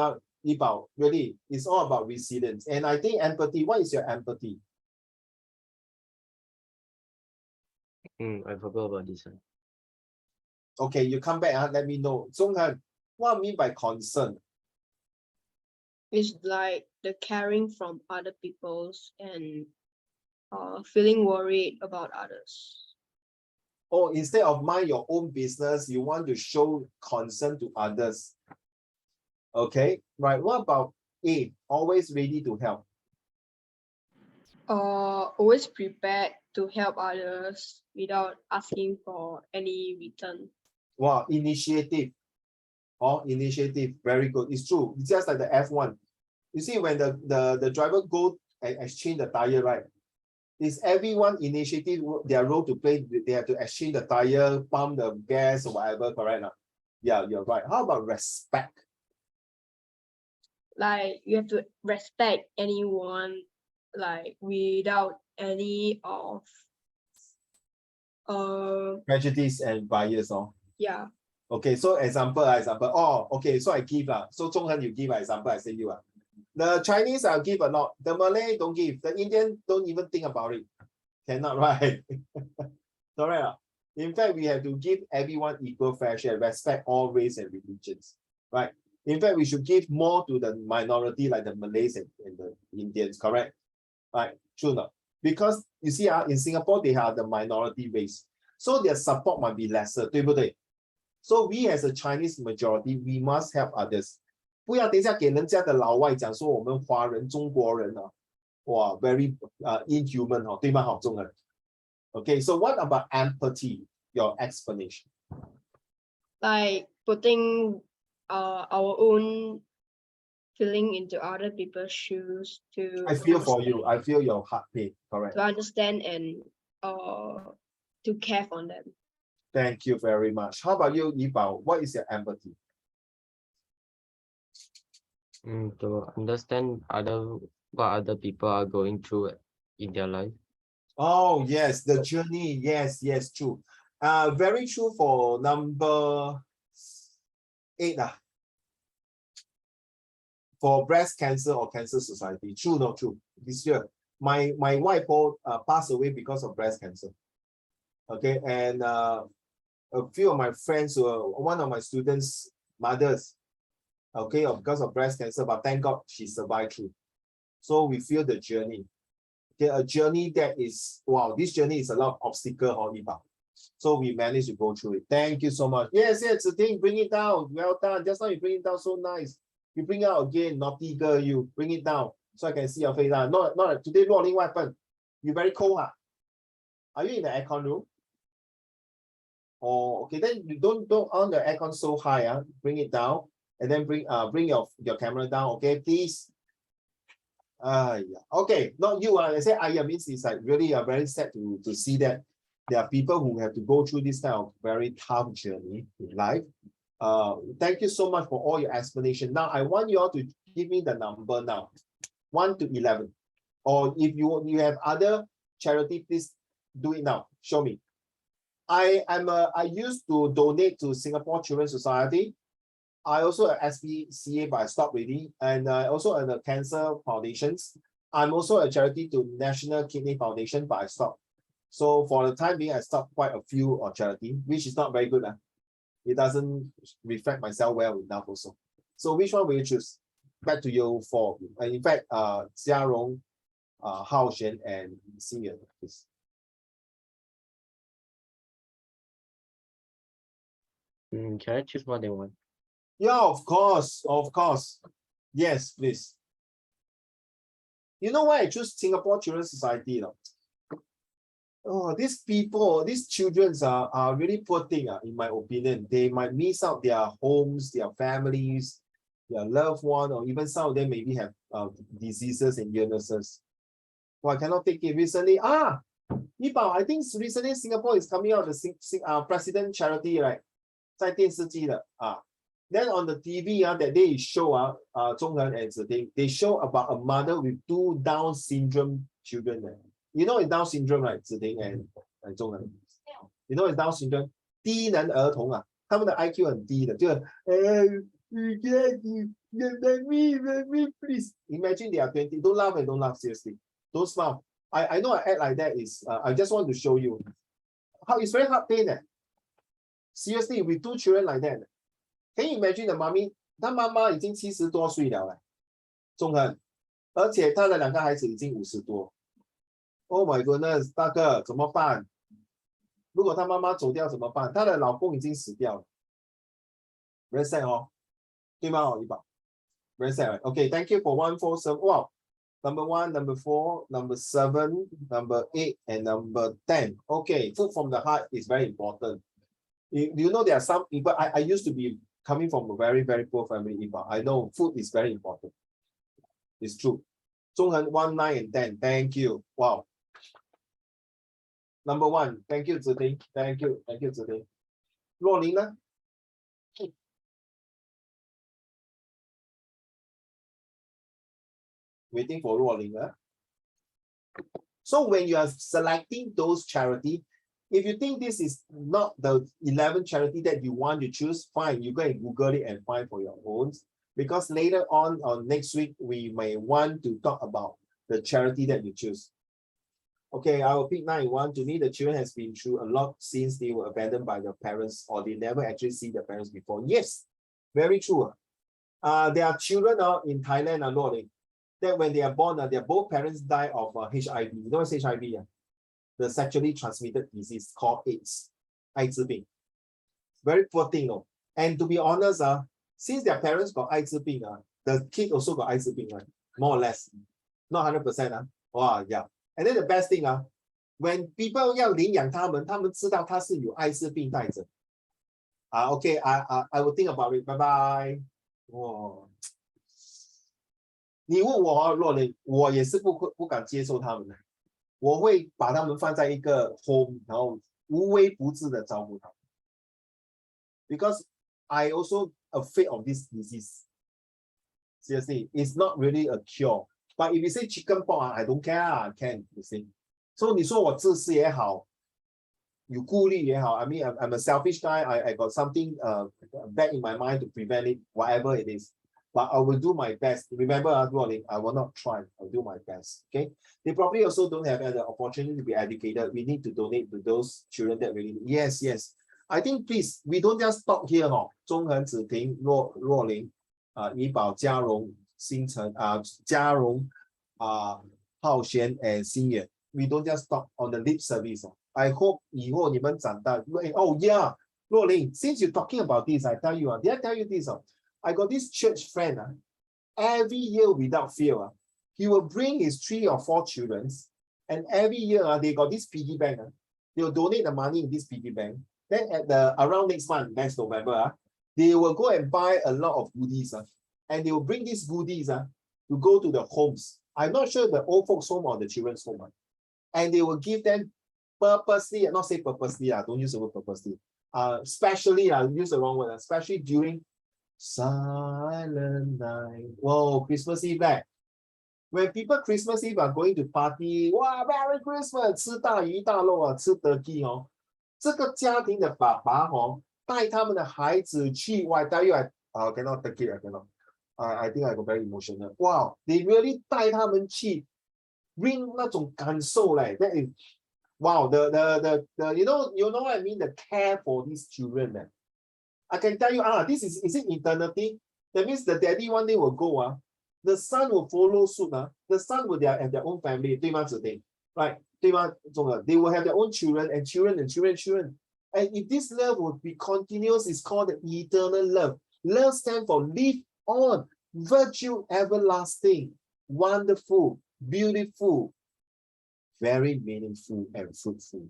Li Bao, really, it's all about resilience. And I think empathy, what is your empathy? I forgot about this one. Okay, you come back, let me know. Zhonghan, what I mean by concern? It's like the caring from other people's and feeling worried about others. Oh, instead of mind your own business, you want to show concern to others. Okay, right. What about A? Always ready to help. Always prepared to help others without asking for any return. Wow, initiative. Initiative, very good. It's true. It's just like the F1. You see, when the driver go and exchange the tire, right? Is everyone initiative their role to play? They have to exchange the tire, pump the gas or whatever, correct? Yeah, you're right. How about respect? Like you have to respect anyone, like without any of prejudice and bias. Yeah. Okay, so example. Oh, okay, so I give so Zhonghan, you give example, I say you The Chinese I'll give a lot. The Malay don't give. The Indian don't even think about it. Cannot, right? Correct. In fact, we have to give everyone equal fair share, respect all race and religions, right? In fact, we should give more to the minority like the Malays and the Indians, correct? Right, true enough. Because you see, in Singapore, they are the minority race. So their support might be lesser, 对不对? So we as a Chinese majority, we must help others. 不要等一下给人家的老外讲说我们华人中国人哇 very inhuman 对吗好中人 Okay, so what about empathy? Your explanation. Like putting our own feeling into other people's shoes I feel for understand- you. I feel your heart pain. Correct. to understand and to care for them. Thank you very much. How about you, Yibao? What is your empathy? To understand what other people are going through in their life. Oh, yes, the journey. Yes, yes, true. Very true for number 8. For breast cancer or cancer society. True, not true. This year, my wife passed away because of breast cancer. Okay, and a few of my friends one of my students' mothers, okay, because of breast cancer, but thank God she survived through. So we feel the journey. Okay, a journey that is, wow, this journey is a lot of obstacle or Iba. So we managed to go through it. Thank you so much. Yes, yes, Ziding, bring it down. Well done. Just now you bring it down so nice. You bring it out again, naughty girl, you bring it down so I can see your face. Not today, Rolling, what happened? You very cold, huh? Are you in the aircon room? Oh, okay, then you don't on the aircon so high, bring it down and then bring your camera down, okay, please. Yeah. Okay, not you. I say means it's like really very sad to see that there are people who have to go through this kind of very tough journey in life. Thank you so much for all your explanation. Now I want you all to give me the number now, 1 to 11, or if you have other charity, please do it now. Show me. I used to donate to Singapore Children's Society. I also at SPCA, but I stopped already, and also at the Cancer Foundations. I'm also a charity to National Kidney Foundation, but I stopped. So for the time being, I stopped quite a few charity, which is not very good. It doesn't reflect myself well enough also. So which one will you choose? Back to you for, in fact, Jia Rong, Hao Xuan, and Senior, please. Can I choose more than one? Yeah, of course, of course. Yes, please. You know why I choose Singapore Children's Society? Oh, these people, these children are really poor thing, in my opinion. They might miss out their homes, their families, their loved one, or even some of them maybe have diseases and illnesses. Well, I cannot take it recently. Yibao, I think recently Singapore is coming out the President Charity, right? 在电视机的 Then on the TV, that day it show Zhonghen and Ziding, they show about a mother with 2 Down syndrome children. You know it's Down syndrome, right? Ziding and Zhonghen. You know it's Down syndrome. 低能儿童他们的 IQ 很低的，就please imagine they are 20. Don't laugh, seriously. Don't smile. I know I act like that is I just want to show you how it's very hard pain. Seriously, with 2 children like that. Can you imagine the mommy? 她妈妈已经70多岁了，中恒，而且她的2个孩子已经50多。Oh my goodness， 大哥怎么办？如果她妈妈走掉怎么办？她的老公已经死掉了。Very sad 对吗？Yibao Very sad. Okay, thank you for 147. Wow, number 1, number 4, number 7, number 8, and number 10. Okay, food from the heart is very important. You know there are some people. I used to be coming from a very, very poor family. I know food is very important. It's true. 中恒 1, 9, and 10. Thank you. Wow. Number 1. Thank you, Ziding. Thank you, Ziding. 若琳呢? Waiting for 若琳. So when you are selecting those charity, if you think this is not the 11 charity that you want to choose, fine, you go and Google it and find for your own. Because later on next week, we may want to talk about the charity that you choose. Okay, I will pick 9. To me, the children has been through a lot since they were abandoned by their parents or they never actually see their parents before. Yes, very true. There are children in Thailand that when they are born, their both parents die of HIV. You know what's HIV? The sexually transmitted disease called AIDS, 艾滋病. Very poor thing, And to be honest, since their parents got 艾滋病, the kid also got 艾滋病, right? More or less, not 100%. Wow, yeah. And then the best thing, when people 要领养他们知道他是有艾滋病带着. Okay, I will think about it. Bye bye. Oh. 你问我啊，若琳，我也是不敢接受他们的，我会把他们放在一个 home， 然后无微不至的照顾他们。Because I also afraid of this disease. Seriously, it's not really a cure. But if you say chicken pox, I don't care. I can, you see. So 你说我自私也好，有顾虑也好。I mean, I'm a selfish guy. I got something bad in my mind to prevent it, whatever it is. But I will do my best. Remember, Rolling, I will not try. I'll do my best. Okay. They probably also don't have the opportunity to be educated. We need to donate to those children that really. Yes, yes. I think please, we don't just stop here. 中恒、子婷、若琳、怡宝、嘉荣、星辰、嘉荣、浩轩 and 心远。We don't just stop on the lip service. I hope 以后你们长大。Oh yeah, 若琳 since you're talking about this, I tell you, did I tell you this? I got this church friend. Every year without fail, he will bring his 3 or 4 children, and every year they got this piggy bank. They will donate the money in this piggy bank. Then at around next month, next November, they will go and buy a lot of goodies, and they will bring these goodies to go to the homes. I'm not sure the old folks home or the children's home, and they will give them purposely, not say purposely, don't use the word purposely, especially, use the wrong word, especially during Silent Night. Whoa, Christmas Eve. When people Christmas Eve are going to party, wow, Merry Christmas, 吃大鱼大肉啊，吃turkey这个家庭的爸爸带他们的孩子去，I tell you, cannot take it, I cannot. I think I got very emotional. Wow, they really 带他们去 bring 那种感受嘞。That is, wow, the you know what I mean, the care for these children. I can tell you, this is it eternity? That means the daddy one day will go, the son will follow suit, the son will have their own family, 对吗子婷 right? 对吗中文 They will have their own children and children and children and children. And if this love would be continuous, it's called the eternal love. Love stands for live on, virtue everlasting, wonderful, beautiful, very meaningful and fruitful.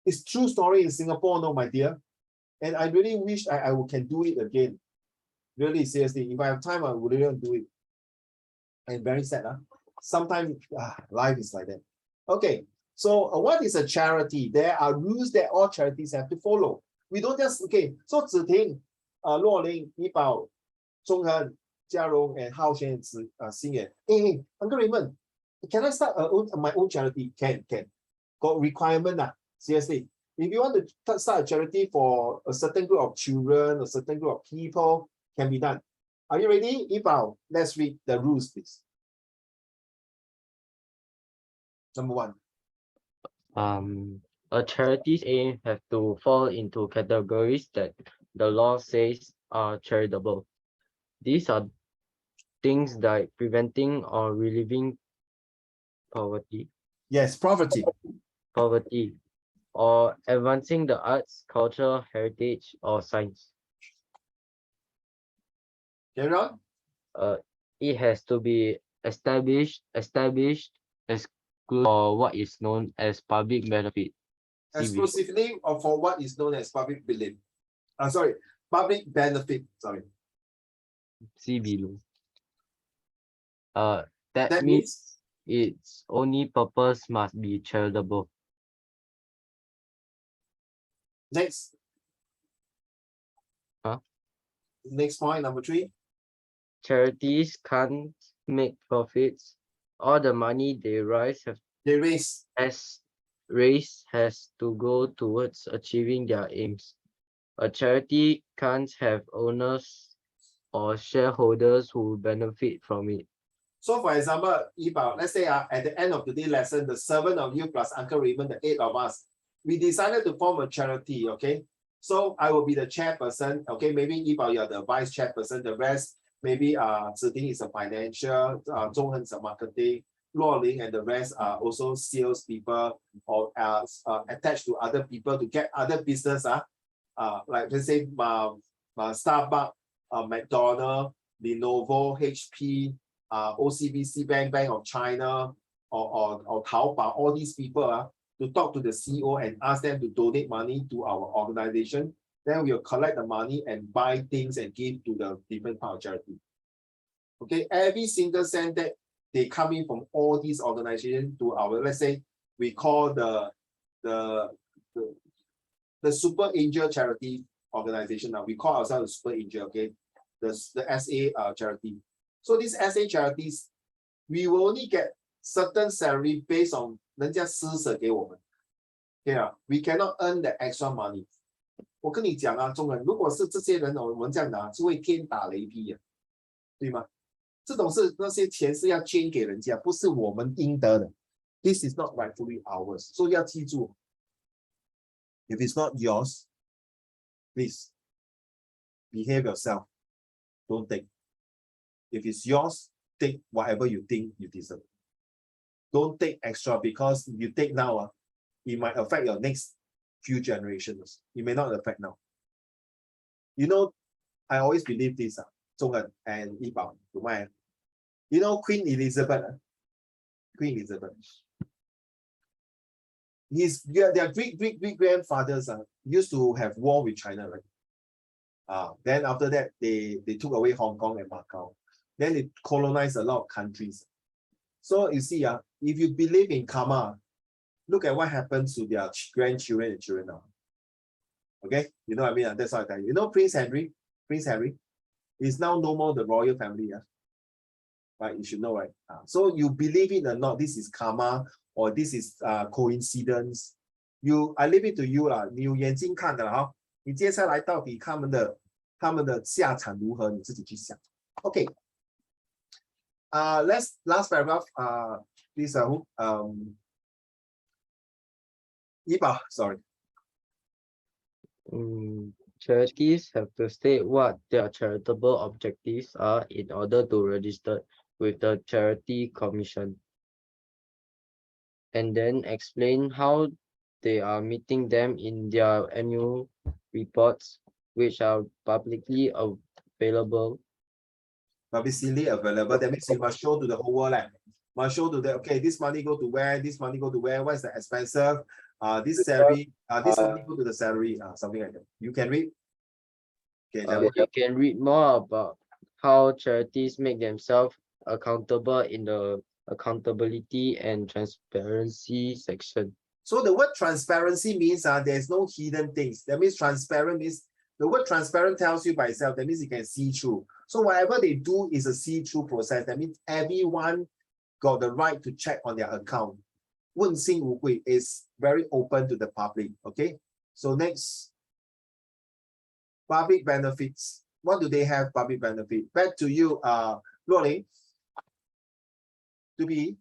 It's true story in Singapore, no, my dear. And I really wish I can do it again. Really, seriously, if I have time, I would really do it. And very sad, sometimes life is like that. Okay, so what is a charity? There are rules that all charities have to follow. We don't just, okay, so 子婷、若琳、怡宝、中恒、嘉荣 and 浩轩、心远。Uncle Raymond, can I start my own charity? Can. Got requirement, seriously. If you want to start a charity for a certain group of children, a certain group of people, can be done. Are you ready? Yibao, let's read the rules, please. Number 1. A charity's aim have to fall into categories that the law says are charitable. These are things like preventing or relieving poverty. Yes, poverty. Or advancing the arts, culture, heritage, or science. Carry on. It has to be established for what is known as public benefit. Exclusively or for what is known as public belief. Public benefit. Sorry. See below. That means its only purpose must be charitable. Next. Next point, number 3. Charities can't make profits. All the money they raise has to go towards achieving their aims. A charity can't have owners or shareholders who benefit from it. So for example, let's say at the end of today's lesson, the 7 of you plus Uncle Raymond, the 8 of us, we decided to form a charity, okay? So I will be the chairperson, okay? Maybe you're the vice chairperson, the rest, maybe Ziting is a financial, Zhonghen is a marketing, Luoling and the rest are also sales people or attached to other people to get other business, like let's say Starbucks, McDonald's, Lenovo, HP, OCBC Bank of China, or Taobao, all these people to talk to the CEO and ask them to donate money to our organization. Then we'll collect the money and buy things and give to the different part of charity. Okay, every single cent that they come in from all these organizations to our, let's say we call the Super Angel Charity Organization. Now we call ourselves the Super Angel, okay? The SA charity. So these SA charities, we will only get certain salary based on 人家施舍给我们。Okay, we cannot earn the extra money. 我跟你讲啊，中文，如果是这些人，我们这样拿，是会天打雷劈的，对吗？这种是那些钱是要捐给人家，不是我们应得的。This is not rightfully ours. 所以要记住 ，if it's not yours, please behave yourself. Don't take. If it's yours, take whatever you think you deserve. Don't take extra because if you take now, it might affect your next few generations. It may not affect now. You know, I always believe this, Zhong En and Yibao, you know Queen Elizabeth, Queen Elizabeth. Their great grandfathers used to have war with China, right? Then after that, they took away Hong Kong and Macau. Then they colonized a lot of countries. So you see, if you believe in karma, look at what happens to their grandchildren and children now. Okay, you know what I mean? That's what I tell you. You know Prince Henry is now no more the royal family. Right, you should know, right? So you believe it or not, this is karma or this is coincidence. I leave it to you lah. 你有眼睛看的哈，你接下来到底他们的下场如何，你自己去想。Okay. Last paragraph. Please, Yiba, sorry. Charities have to state what their charitable objectives are in order to register with the Charity Commission, and then explain how they are meeting them in their annual reports, which are publicly available. Publicly available. That means you must show to the whole world. Must show to them, okay, this money go to where, this money go to where, what's the expensive, this salary, this money go to the salary, something like that. You can read. Okay, you can read more about how charities make themselves accountable in the accountability and transparency section. So the word transparency means there's no hidden things. That means transparent means the word transparent tells you by itself. That means you can see through. So whatever they do is a see-through process. That means everyone got the right to check on their account. 问心无愧 is very open to the public. Okay. So next, public benefits. What do they have? Public benefit. Back to you, Luoling. To be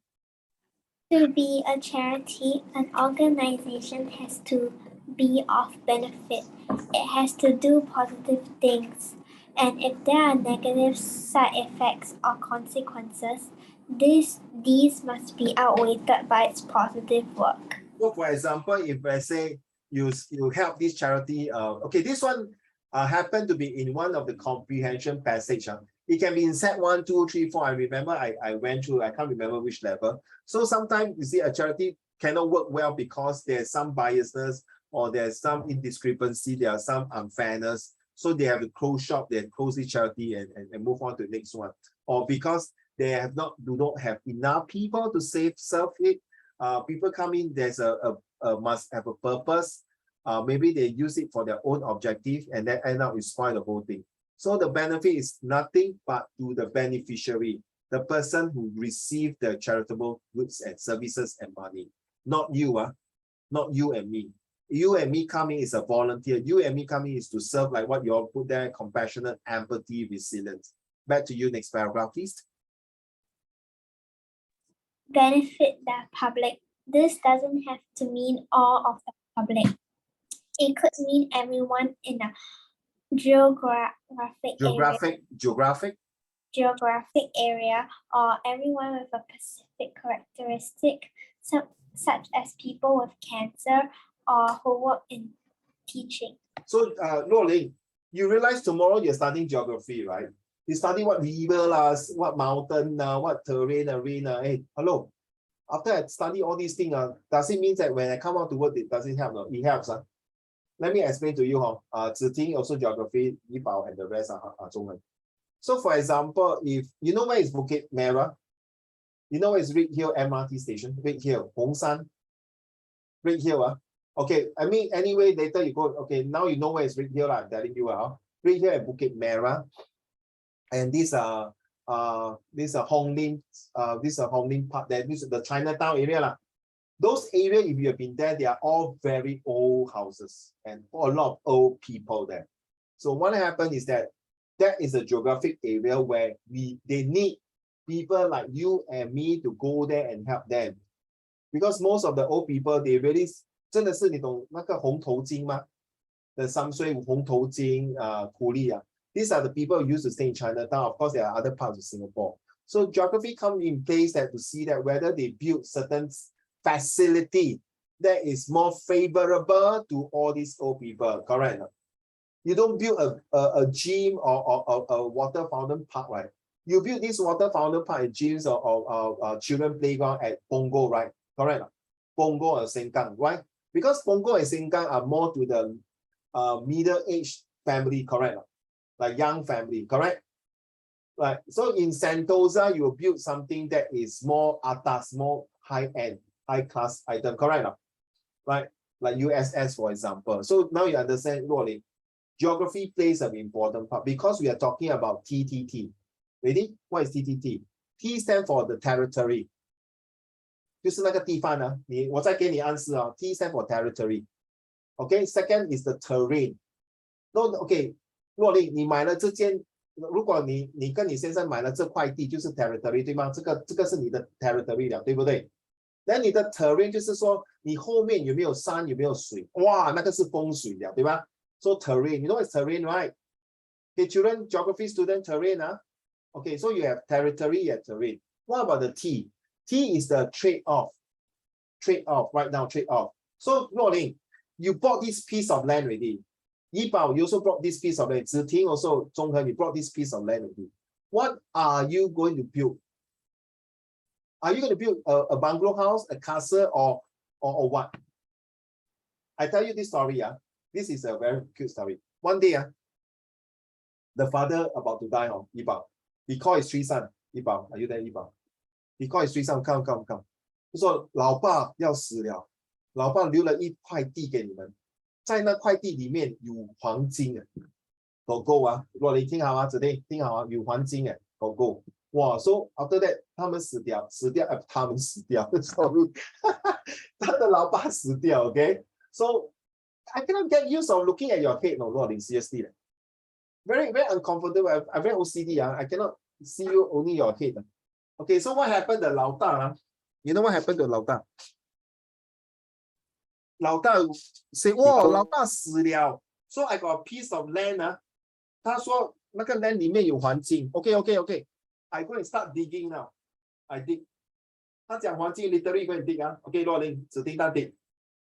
a charity, an organization has to be of benefit. It has to do positive things. And if there are negative side effects or consequences, these must be outweighed by its positive work. So for example, if I say you help this charity, okay, this one happened to be in one of the comprehension passage. It can be in set 1, 2, 3, 4. I remember I went through, I can't remember which level. So sometimes you see a charity cannot work well because there's some biasness or there's some indiscrepancy, there are some unfairness. So they have to close shop, they close the charity and move on to the next one. Or because they do not have enough people to serve it. People come in, there's must have a purpose. Maybe they use it for their own objective and then end up with spoil the whole thing. So the benefit is nothing but to the beneficiary, the person who received the charitable goods and services and money. Not you, not you and me. You and me coming is a volunteer. You and me coming is to serve, like what you all put there, compassionate, empathy, resilience. Back to you, next paragraph, please. Benefit the public. This doesn't have to mean all of the public. It could mean everyone in a geographic area or everyone with a specific characteristic, such as people with cancer or who work in teaching. So, Luoling, you realize tomorrow you're studying geography, right? You study what river, what mountain, what terrain, arena. Hey, hello. After I study all these things, does it mean that when I come out to work, it doesn't help? No? It helps. Let me explain to you. Ziting also geography, Yibao and the rest are Zhongwen. So for example, if you know where is Bukit Merah, you know where is Red Hill MRT station, Red Hill, Hongshan, Red Hill. Okay, I mean, anyway, later you go, okay, now you know where is Red Hill, I'm telling you. Red Hill and Bukit Merah. And these are Hong Lim, Park there. This is the Chinatown area. Those areas, if you have been there, they are all very old houses and a lot of old people there. So what happened is that is a geographic area where they need people like you and me to go there and help them. Because most of the old people, they really 真的是你懂那个红头巾吗？ The 三岁红头巾苦力啊。 These are the people who used to stay in Chinatown. Of course, there are other parts of Singapore. So geography comes in place that to see that whether they build certain facility that is more favorable to all these old people. Correct? You don't build a gym or a water fountain park, right? You build this water fountain park and gyms or children playground at Punggol, right? Correct? Punggol or Sengkang, right? Because Punggol and Sengkang are more to the middle-aged family, correct? Like young family, correct? Right. So in Sentosa, you will build something that is more atas, more high-end, high-class item, correct? Right? Like USS, for example. So now you understand, really, geography plays an important part because we are talking about TTT. Ready? What is TTT? T stands for the territory. 就是那个地方呢，我再给你暗示啊。T stands for territory. Okay. Second is the terrain. No, okay. 若琳，你买了这间，如果你跟你先生买了这块地，就是 territory 对吗？这个是你的 territory 了，对不对？那你的 terrain 就是说你后面有没有山，有没有水？哇，那个是风水了，对吧？ So terrain, you know what's terrain, right? Okay, children, geography student, terrain. Okay, so you have territory and terrain. What about the T? T is the trade-off. Trade-off, right now, trade-off. So, Luo Ling, you bought this piece of land already. Yibao, you also brought this piece of land. Ziting also, Zhonghe, you brought this piece of land already. What are you going to build? Are you going to build a bungalow house, a castle, or what? I tell you this story. This is a very cute story. One day, the father about to die, Yibao. He called his three sons. Yibao, are you there, Yibao? He called his three sons, come. 他说老爸要死了，老爸留了一块地给你们，在那块地里面有黄金狗狗啊，若你听好啊，子弟听好啊，有黄金狗狗。哇 ，so after that 他们死掉 ，sorry 他的老爸死掉 ，OK， so I cannot get used of looking at your head, no, Lord, seriously. Very uncomfortable. I'm very OCD. I cannot see you only your head. Okay, so what happened to 老大? You know what happened to 老大? 老大 say, 哇，老大死了。So I got a piece of land. 他说那个 land 里面有黄金。Okay. I go and start digging now. I dig. 他讲黄金 literally go and dig. Okay, 洛林只听他 dig.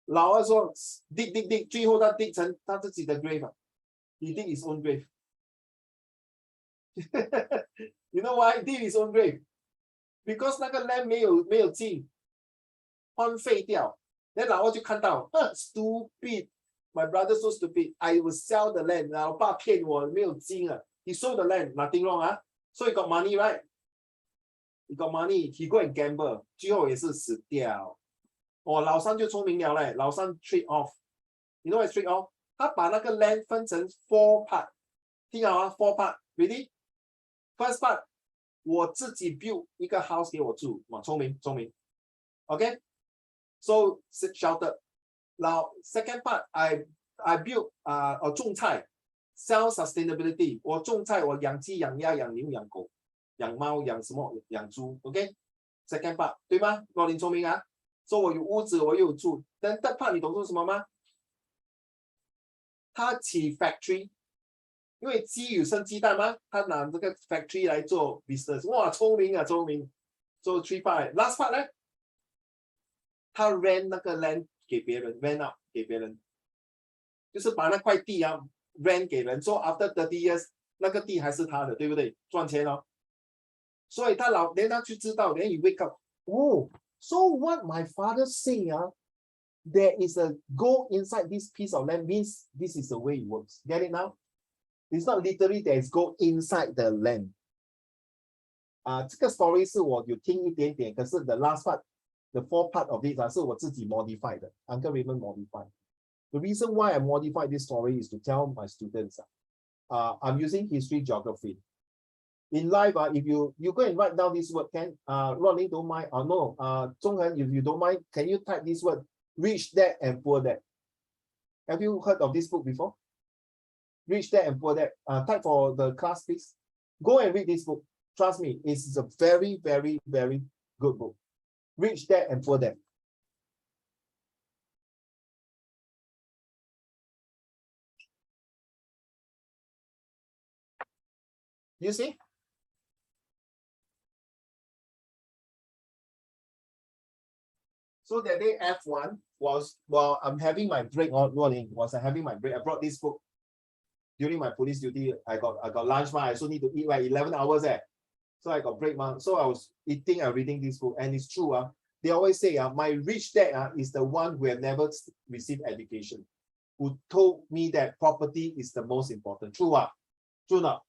老二说 dig， 最后他 dig 成他自己的 grave。He dig his own grave. You know why? He dig his own grave? Because 那个 land 没有进，荒废掉。那老二就看到，stupid. My brother so stupid. I will sell the land. 老爸骗我没有金啊。He sold the land. Nothing wrong. So he got money, right? He got money. He go and gamble. 最后也是死掉。老三就聪明了嘞，老三 trade off。You know what is trade off? 他把那个 land 分成 4 part。听好4 part. Ready? First part, 我自己 build 一个 house 给我住。哇，聪明。Okay? So sheltered. Now, second part, I build 种菜 self sustainability. 我种菜，我养鸡、养鸭、养牛、养狗、养猫、养什么、养猪。Okay? Second part, 对吗？罗琳聪明啊。So 我有屋子，我有住。但 third part 你懂是什么吗？他起 factory， 因为鸡有生鸡蛋吗？他拿这个 factory 来做 business。哇，聪明。So 3 part. Last part 呢？他 rent 那个 land 给别人 ，rent out 给别人，就是把那块地rent 给人。So after 30 years， 那个地还是他的，对不对？赚钱哦。所以他去知道，then you wake up， So what my father say, there is a gold inside this piece of land means this is the way it works. Get it now? It's not literally there is gold inside the land. 这个 story 是我有听一点点，可是 the last part, the fourth part of it 是我自己 modify 的 ，Uncle Raymond modify. The reason why I modify this story is to tell my students, I'm using history, geography. In life, if you go and write down this word, can Ronnie don't mind, no, Zhonghen, if you don't mind, can you type this word, rich dad and poor dad? Have you heard of this book before? Rich Dad and Poor Dad. Type for the class, please. Go and read this book. Trust me, it's a very, very, very good book. Rich Dad and Poor Dad. You see? So that day F1 was, well, I'm having my break on rolling. Was I having my break? I brought this book during my police duty. I got lunch, I also need to eat like 11 hours. So I got break. So I was eating and reading this book. And it's true. They always say my rich dad is the one who have never received education, who told me that property is the most important. True. True not?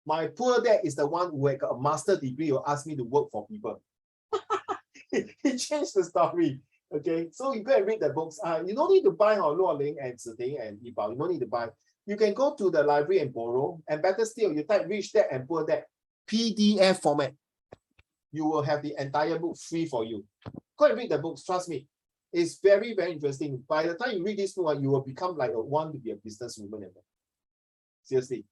My poor dad is the one who had a master's degree or asked me to work for people. He changed the story. Okay, so you go and read the books. You don't need to buy Luo Ling and Ziting and Yibao. You don't need to buy. You can go to the library and borrow. And better still, you type Rich Dad and Poor Dad PDF format. You will have the entire book free for you. Go and read the books. Trust me, it's very, very interesting. By the time you read this book, you will become like want to be a businesswoman. Seriously,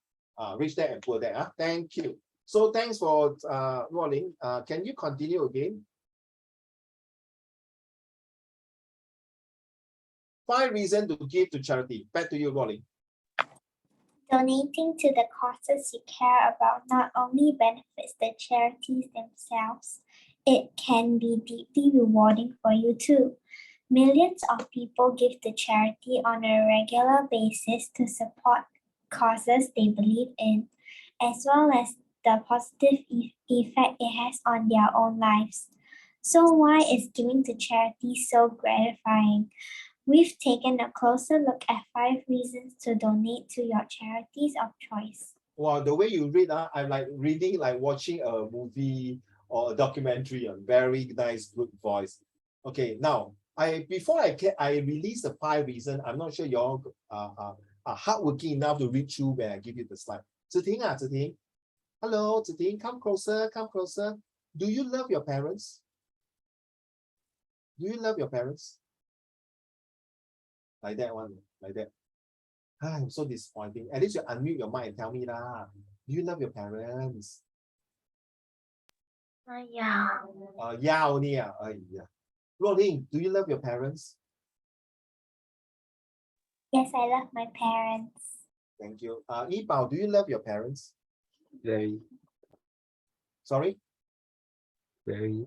Rich Dad and Poor Dad. Thank you. So thanks for Luo Ling. Can you continue again? 5 reasons to give to charity. Back to you, Rolling. Donating to the causes you care about not only benefits the charities themselves, it can be deeply rewarding for you too. Millions of people give to charity on a regular basis to support causes they believe in, as well as the positive effect it has on their own lives. So why is giving to charity so gratifying? We've taken a closer look at 5 reasons to donate to your charities of choice. Wow, the way you read, I'm like reading, like watching a movie or a documentary. A very nice, good voice. Okay, now before I release the 5 reasons, I'm not sure y'all are hardworking enough to read through when I give you the slide. Ziting, Ziting. Hello, Ziting, come closer, come closer. Do you love your parents? Do you love your parents? Like that one, like that. I'm so disappointing. At least you unmute your mic and tell me lah. Do you love your parents? Yeah. Yeah, only yeah. Rolling, do you love your parents? Yes, I love my parents. Thank you. Yibao, do you love your parents? Very, Sorry? very.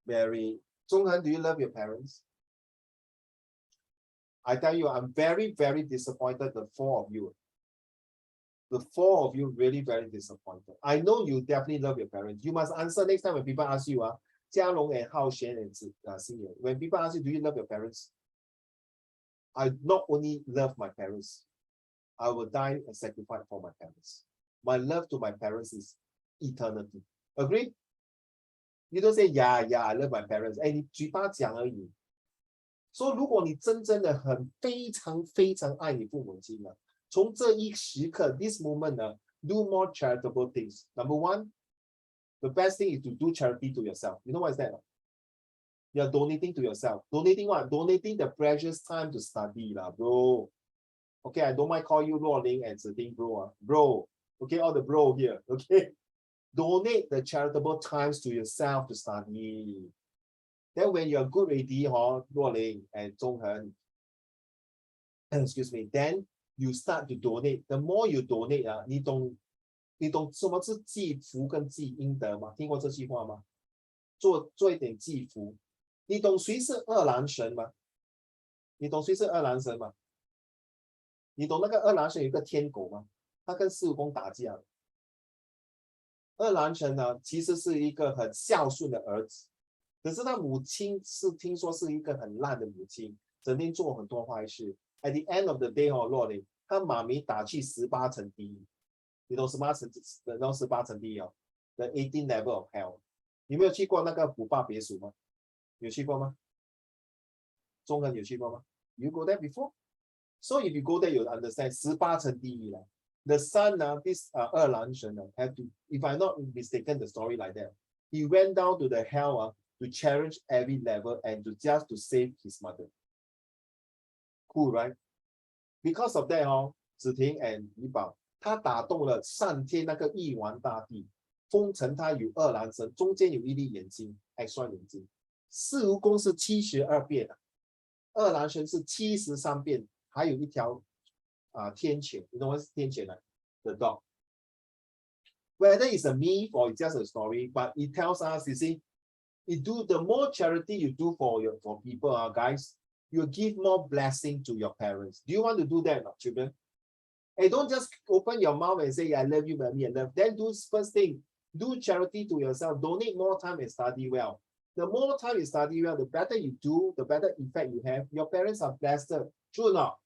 Very. Zhonghen, do you love your parents? I tell you, I'm very, very disappointed, the 4 of you. The 4 of you really very disappointed. I know you definitely love your parents. You must answer next time when people ask you, Jia Long and Hao Xuan and Senior. When people ask you, do you love your parents? I not only love my parents, I will die and sacrifice for my parents. My love to my parents is eternity. Agree? You don't say, yeah, I love my parents. 你嘴巴讲而已。所以如果你真正的非常非常爱你父母亲呢，从这一时刻 this moment 呢 do more charitable things. Number 1, the best thing is to do charity to yourself. You know what is that? You're donating to yourself. Donating what? Donating the precious time to study lah, bro. Okay, I don't mind call you Luo Ling and Ziting bro. Bro. Okay, all the bro here. Okay. Donate the charitable times to yourself to study. Then when you're good already, Luo Ling and Zhonghen, excuse me, then you start to donate. The more you donate, 你懂什么是积福跟积阴德吗？听过这句话吗？做一点积福。你懂谁是二郎神吗？你懂谁是二郎神吗？你懂那个二郎神有一个天狗吗？他跟孙悟空打架。二郎神呢，其实是一个很孝顺的儿子。可是他母亲是听说是一个很烂的母亲，整天做很多坏事。At the end of the day， 洛林，他妈咪打去18层地狱， You know 18 哦 ，the 18 level of hell。你有没有去过那个虎豹别墅吗？有去过吗？中恒有去过吗？ You go there before? So if you go there, you'll understand 18层地狱了。The son this 二郎神have to, if I'm not mistaken, the story like that. He went down to the hell to challenge every level and to just to save his mother. Cool, right? Because of that, 子婷 and 怡宝，他打动了上天那个一王大帝，封成他有二郎神，中间有一粒眼睛 ，extra 眼睛。四蜈蚣是72变，二郎神是73变，还有一条天犬，你懂吗？是天犬的 the dog. Whether it's a myth or it's just a story, but it tells us, you see, you do the more charity you do for people, guys, you give more blessing to your parents. Do you want to do that, children? And don't just open your mouth and say, I love you, mommy, I love. Then do first thing, do charity to yourself. Donate more time and study well. The more time you study well, the better you do, the better effect you have. Your parents are blessed. True or not?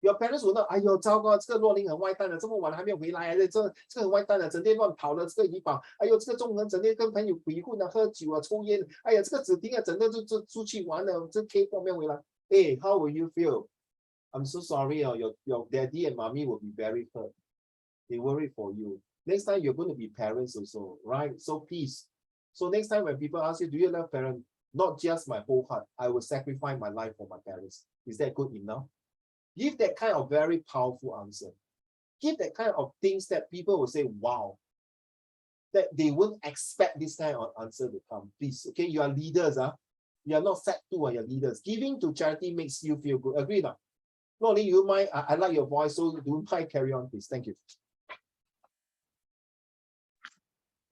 Your parents will not, 哎呦，糟糕，这个若琳很外淡了，这么晚了还没有回来，这个很外淡了，整天乱跑了。这个怡宝，哎呦，这个中恒整天跟朋友鬼混喝酒抽烟，哎呀，这个子婷整天就出去玩了，这 K 没有回来。Hey, how will you feel? I'm so sorry, your daddy and mommy will be very hurt. They worry for you. Next time you're going to be parents also, right? So please. So next time when people ask you, do you love parents? Not just my whole heart. I will sacrifice my life for my parents. Is that good enough? Give that kind of very powerful answer. Give that kind of things that people will say, wow, that they won't expect this kind of answer to come. Please, okay, you are leaders, you are not SEC2, you're leaders. Giving to charity makes you feel good. Agree not? No, you mind, I like your voice, so do mind carry on, please. Thank you.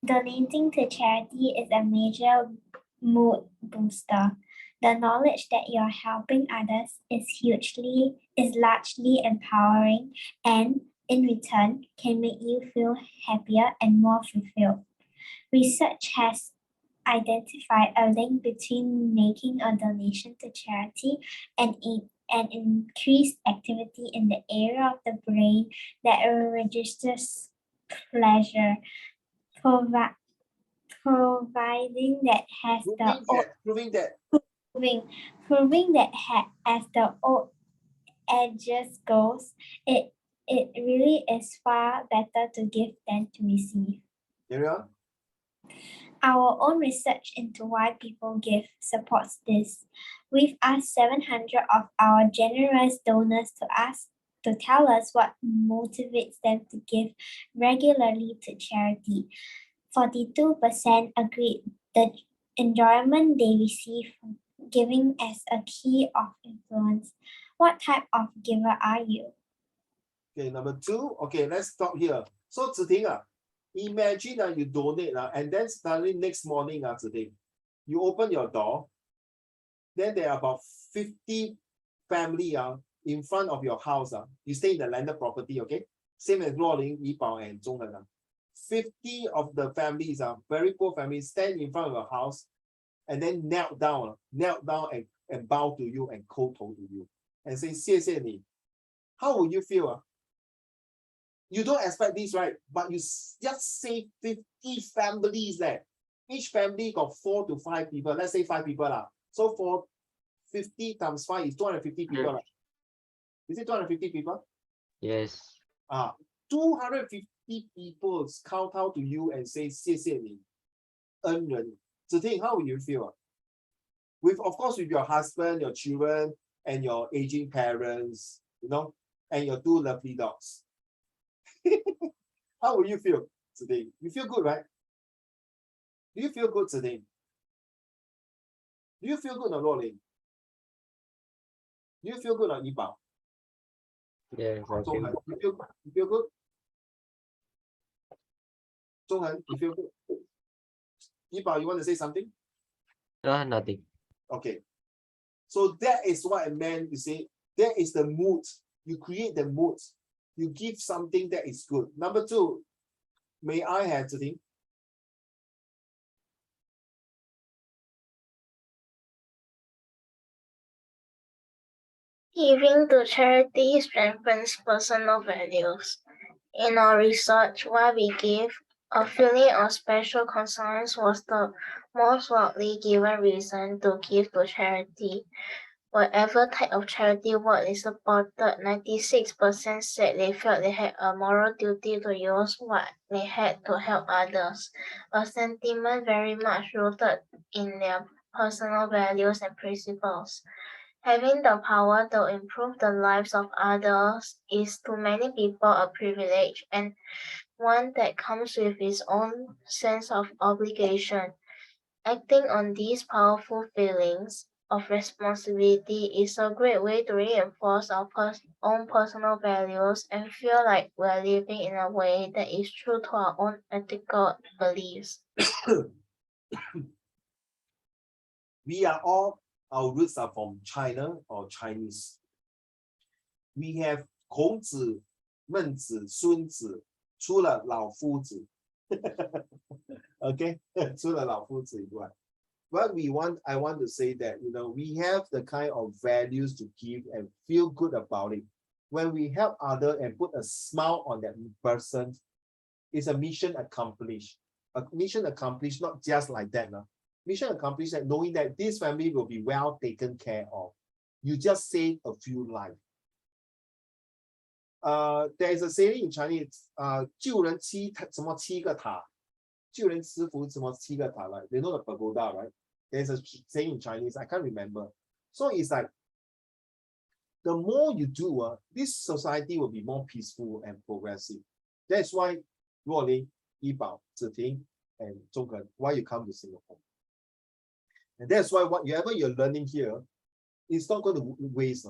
Donating to charity is a major mood booster. The knowledge that you're helping others is largely empowering, and in return can make you feel happier and more fulfilled. Research has identified a link between making a donation to charity and increased activity in the area of the brain that registers pleasure, proving that as the old adage goes, it really is far better to give than to receive. Carry on. Our own research into why people give supports this. We've asked 700 of our generous donors to tell us what motivates them to give regularly to charity. 42% agreed the enjoyment they receive from giving as a key of influence. What type of giver are you? Okay, number 2. Okay, let's stop here. So, Ziting, imagine you donate and then suddenly next morning, Ziting, you open your door, then there are about 50 family in front of your house. You stay in the landed property, okay? Same as Luoling, Yibao, and Zhonghen. 50 of the families, very poor families, stand in front of your house and then knelt down and bow to you and kowtow to you and say, 谢谢你. How will you feel? You don't expect this, right? But you just say 50 families there. Each family got 4 to 5 people. Let's say 5 people. So for 50 times 5 is 250 people. Right? Is it 250 people? Yes. 250 people kowtow to you and say 谢谢你, 恩人. Ziting, how will you feel? Of course, with your husband, your children, and your aging parents, and your 2 lovely dogs. How will you feel today? You feel good, right? Do you feel good today? Do you feel good on Rolling? Do you feel good on Yibao? Yes, I feel good. You feel good? Zhonghan, you feel good? Yibao, you want to say something? Nothing. Okay. So that is what I meant to say. That is the mood. You create the mood. You give something that is good. Number 2, may I have today? Giving to charity strengthens personal values. In our research, why we give, a feeling of special concern was the most widely given reason to give to charity. Whatever type of charity work is supported, 96% said they felt they had a moral duty to use what they had to help others, a sentiment very much rooted in their personal values and principles. Having the power to improve the lives of others is to many people a privilege and one that comes with its own sense of obligation. Acting on these powerful feelings of responsibility is a great way to reinforce our own personal values and feel like we're living in a way that is true to our own ethical beliefs. Our roots are from China or Chinese. We have 孔子、孟子、孙子，除了老夫子。Okay, 除了老夫子以外。But I want to say that, we have the kind of values to give and feel good about it. When we help others and put a smile on that person, it's a mission accomplished. A mission accomplished, not just like that. No? Mission accomplished, that knowing that this family will be well taken care of. You just saved a few lives. There is a saying in Chinese, 救人什么七个塔，救人祈福什么七个塔 like they know the pagoda, right? There's a saying in Chinese, I can't remember. So it's like, the more you do, this society will be more peaceful and progressive. That's why Ruoling, Yibao, Ziting, and Zhongken, why you come to Singapore. And that's why whatever you're learning here, it's not going to waste.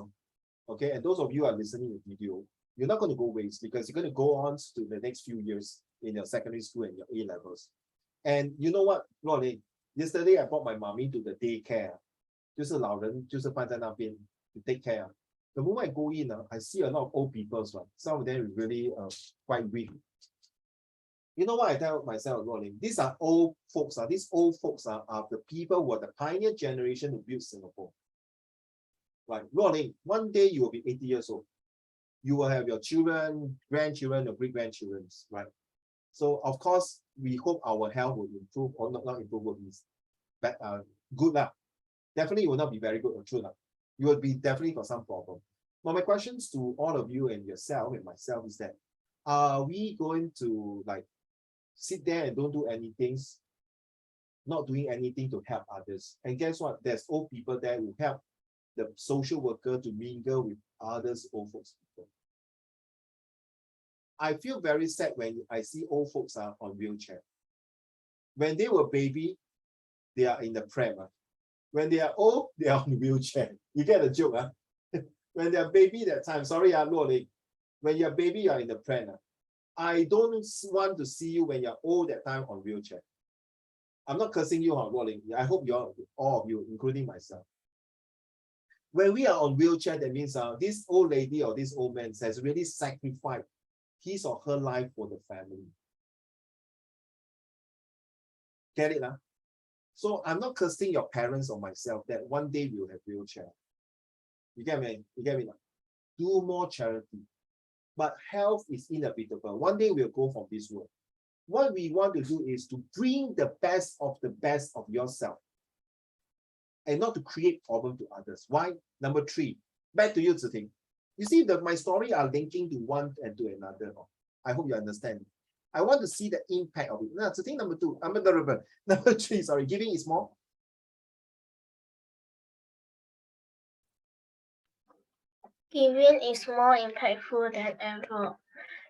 Okay, and those of you who are listening to the video, you're not going to go waste because you're going to go on to the next few years in your secondary school and your A levels. And you know what, Ruoling, yesterday I brought my mommy to the daycare. 就是老人就是放在那边 to take care. The moment I go in, I see a lot of old people. Some of them really quite weak. You know what I tell myself, Ruoling? These are old folks. These old folks are the people who are the pioneer generation who built Singapore. Right, Ruoling, one day you will be 80 years old. You will have your children, grandchildren, or great-grandchildren, right? So of course, we hope our health will improve, or not improve, will be good lah. Definitely will not be very good or true lah. You will be definitely got some problem. But my questions to all of you and yourself and myself is that, are we going to like sit there and don't do anything, not doing anything to help others? And guess what? There's old people there who help the social worker to mingle with others old folks people. I feel very sad when I see old folks are on wheelchair. When they were baby, they are in the pram. When they are old, they are on wheelchair. You get the joke, huh? When they are baby that time, sorry, Ruoling. When you're baby, you are in the pram. I don't want to see you when you're old that time on wheelchair. I'm not cursing you, Ruoling. I hope you're all of you, including myself. When we are on wheelchair, that means this old lady or this old man has really sacrificed his or her life for the family. Get it, huh? So I'm not cursing your parents or myself that one day we'll have wheelchair. You get me? You get me now? Do more charity. But health is inevitable. One day we'll go from this world. What we want to do is to bring the best of yourself and not to create problem to others. Why? Number 3, back to you, Ziting. You see that my story are linking to one and to another. I hope you understand. I want to see the impact of it. Now, Ziting, number 3, sorry, giving is more. Giving is more impactful than ever.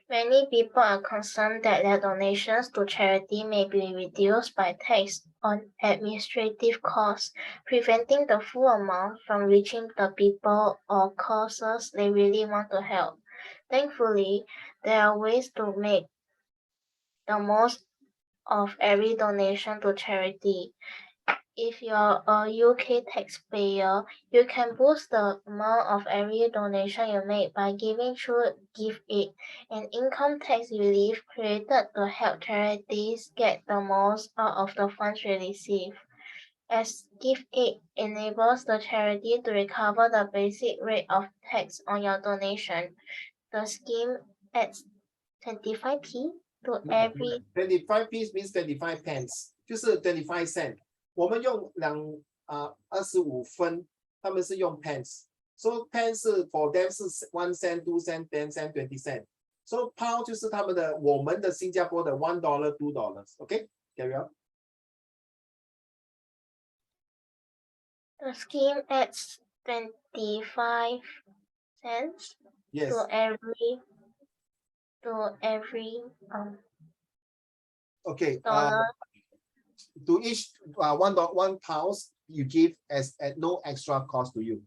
Many people are concerned that their donations to charity may be reduced by tax on administrative costs, preventing the full amount from reaching the people or causes they really want to help. Thankfully, there are ways to make the most of every donation to charity. If you're a UK taxpayer, you can boost the amount of every donation you make by giving through Give Aid, an income tax relief created to help charities get the most out of the funds they receive. As Give Aid enables the charity to recover the basic rate of tax on your donation, the scheme adds 25p to every 25p means 25 pence， 就是 25 cent。我们用25分，他们是用 pence。So pence 是 for them 是 1 cent, 2 cent, 10 cent, 20 cent。So pound 就是他们的我们的新加坡的$1, $2。OK，carry on。 The scheme adds 25 cents Yes. to every Okay. dollar. To each one pounds you give as at no extra cost to you.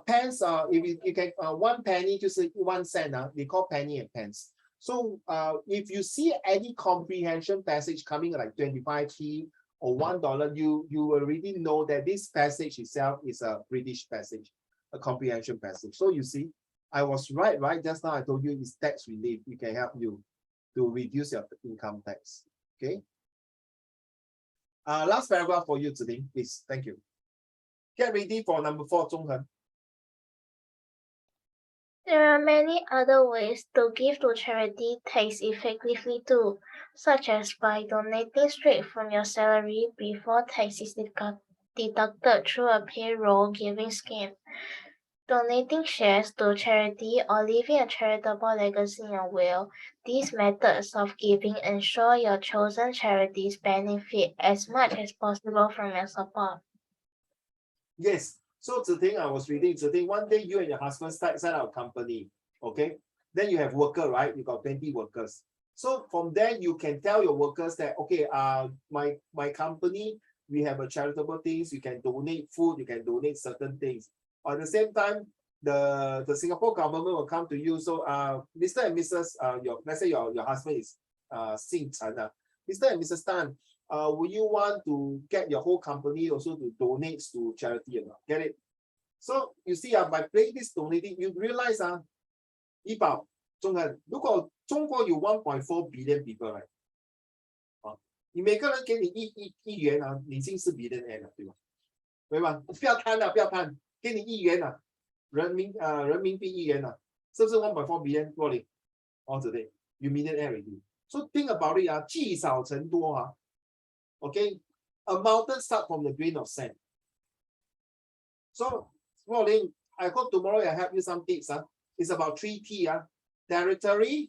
Pence, if you can 1 penny 就是 1 cent, we call penny and pence. So if you see any comprehension passage coming like 25p or $1, you will already know that this passage itself is a British passage, a comprehension passage. So you see, I was right just now. I told you it's tax relief. It can help you to reduce your income tax. Okay. Last paragraph for you today, please. Thank you. Get ready for number 4, Zhonghen. There are many other ways to give to charity tax effectively too, such as by donating straight from your salary before tax is deducted through a payroll giving scheme, donating shares to charity, or leaving a charitable legacy in your will. These methods of giving ensure your chosen charities benefit as much as possible from your support. Yes. So Ziting, I was reading, Ziting, one day you and your husband set up a company, okay? Then you have worker, right? You got 20 workers. So from there, you can tell your workers that, okay, my company, we have a charitable things. You can donate food, you can donate certain things. At the same time, the Singapore government will come to you. So Mr. and Mrs. Let's say your husband is Xing Chen, Mr. and Mrs. Tan, will you want to get your whole company also to donate to charity or not? Get it? So you see, by playing this donating, you realize, 怡宝，中恒，如果中国有 1.4 billion people, right? 你每个人给你一元啊，你已经是 billionaire 了，对吧？对吧？不要贪了，不要贪，给你1元啊，人民币1元啊，是不是 1.4 billion 多哩？哦，对对 ，you millionaire already. So think about it 积少成多Okay, a mountain start from the grain of sand. So, Rolling, I hope tomorrow I help you some tips. It's about 3 T. Territory,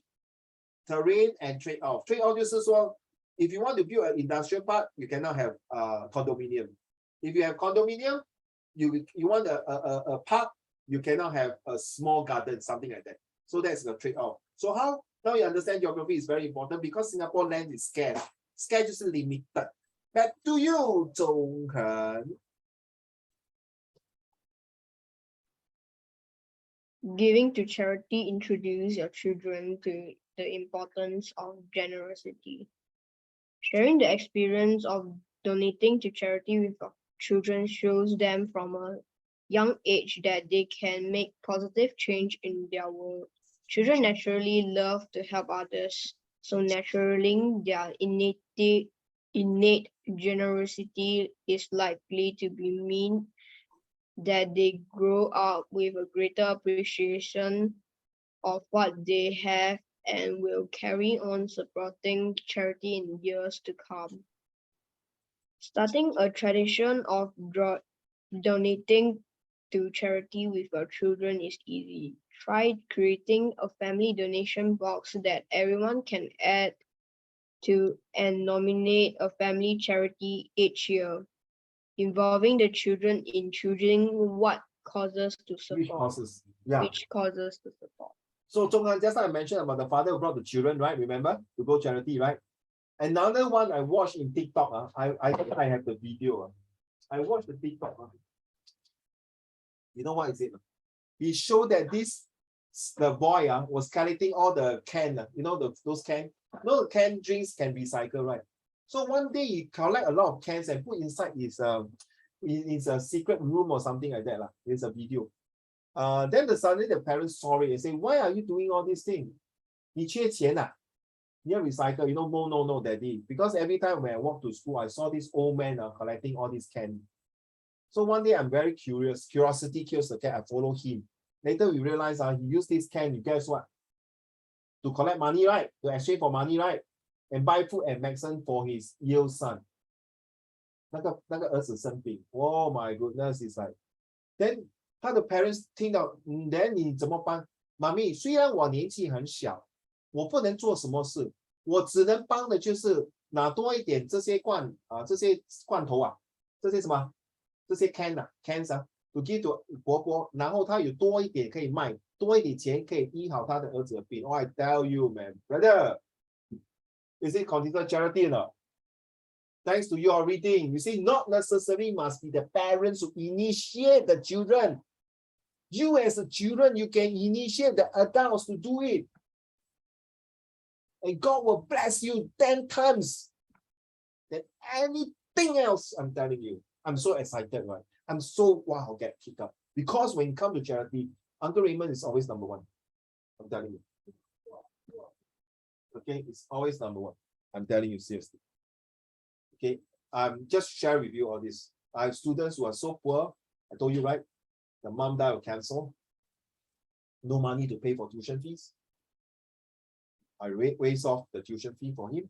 terrain, and trade-off. Trade-off 就是说 if you want to build an industrial park, you cannot have condominium. If you have condominium, you want a park, you cannot have a small garden, something like that. So that's the trade-off. So how now you understand geography is very important because Singapore land is scarce. Scarce 就是 limited. Back to you, 中恒. Giving to charity introduce your children to the importance of generosity. Sharing the experience of donating to charity with your children shows them from a young age that they can make positive change in their world. Children naturally love to help others, so nurturing their innate generosity is likely to mean that they grow up with a greater appreciation of what they have and will carry on supporting charity in years to come. Starting a tradition of donating to charity with your children is easy. Try creating a family donation box that everyone can add to and nominate a family charity each year, involving the children in choosing what causes to support. Which causes? Yeah. Which causes to support. So Zhonghan, just like I mentioned about the father who brought the children, right? Remember to go charity, right? Another one I watched in TikTok. I think I have the video. I watched the TikTok. You know what is it? He showed that the boy was collecting all the can. You know those can. No canned drinks can recycle, right? So one day he collect a lot of cans and put inside his a secret room or something like that. There's a video. Then suddenly the parents saw it and say, why are you doing all these things? 你缺钱啊? You recycle, no, daddy. Because every time when I walk to school, I saw this old man collecting all these cans. So one day I'm very curious. Curiosity kills the cat. I follow him. Later we realize he used this can. You guess what? to collect money, right? To exchange for money, right? And buy food and medicine for his ill son. 那个儿子生病 ，Oh my goodness, it's like, then 他的 parents 听到，then 你怎么办？妈咪，虽然我年纪很小，我不能做什么事，我只能帮的就是拿多一点这些这些罐头啊，这些什么，这些 cans 啊 ，to give to 伯伯，然后他有多一点可以卖，多一点钱可以医好他的儿子的病。Oh, I tell you, man, brother, is it considered charity or not? Thanks to your reading, you see, not necessarily must be the parents who initiate the children. You as a children, you can initiate the adults to do it. And God will bless you 10 times than anything else, I'm telling you. I'm so excited, right? I'm so, wow, get kicked up. Because when it comes to charity, Uncle Raymond is always number one. I'm telling you. Okay, it's always number one. I'm telling you seriously. Okay, I'm just share with you all this. I have students who are so poor. I told you, right? The mom died of cancer. No money to pay for tuition fees. I raise off the tuition fee for him.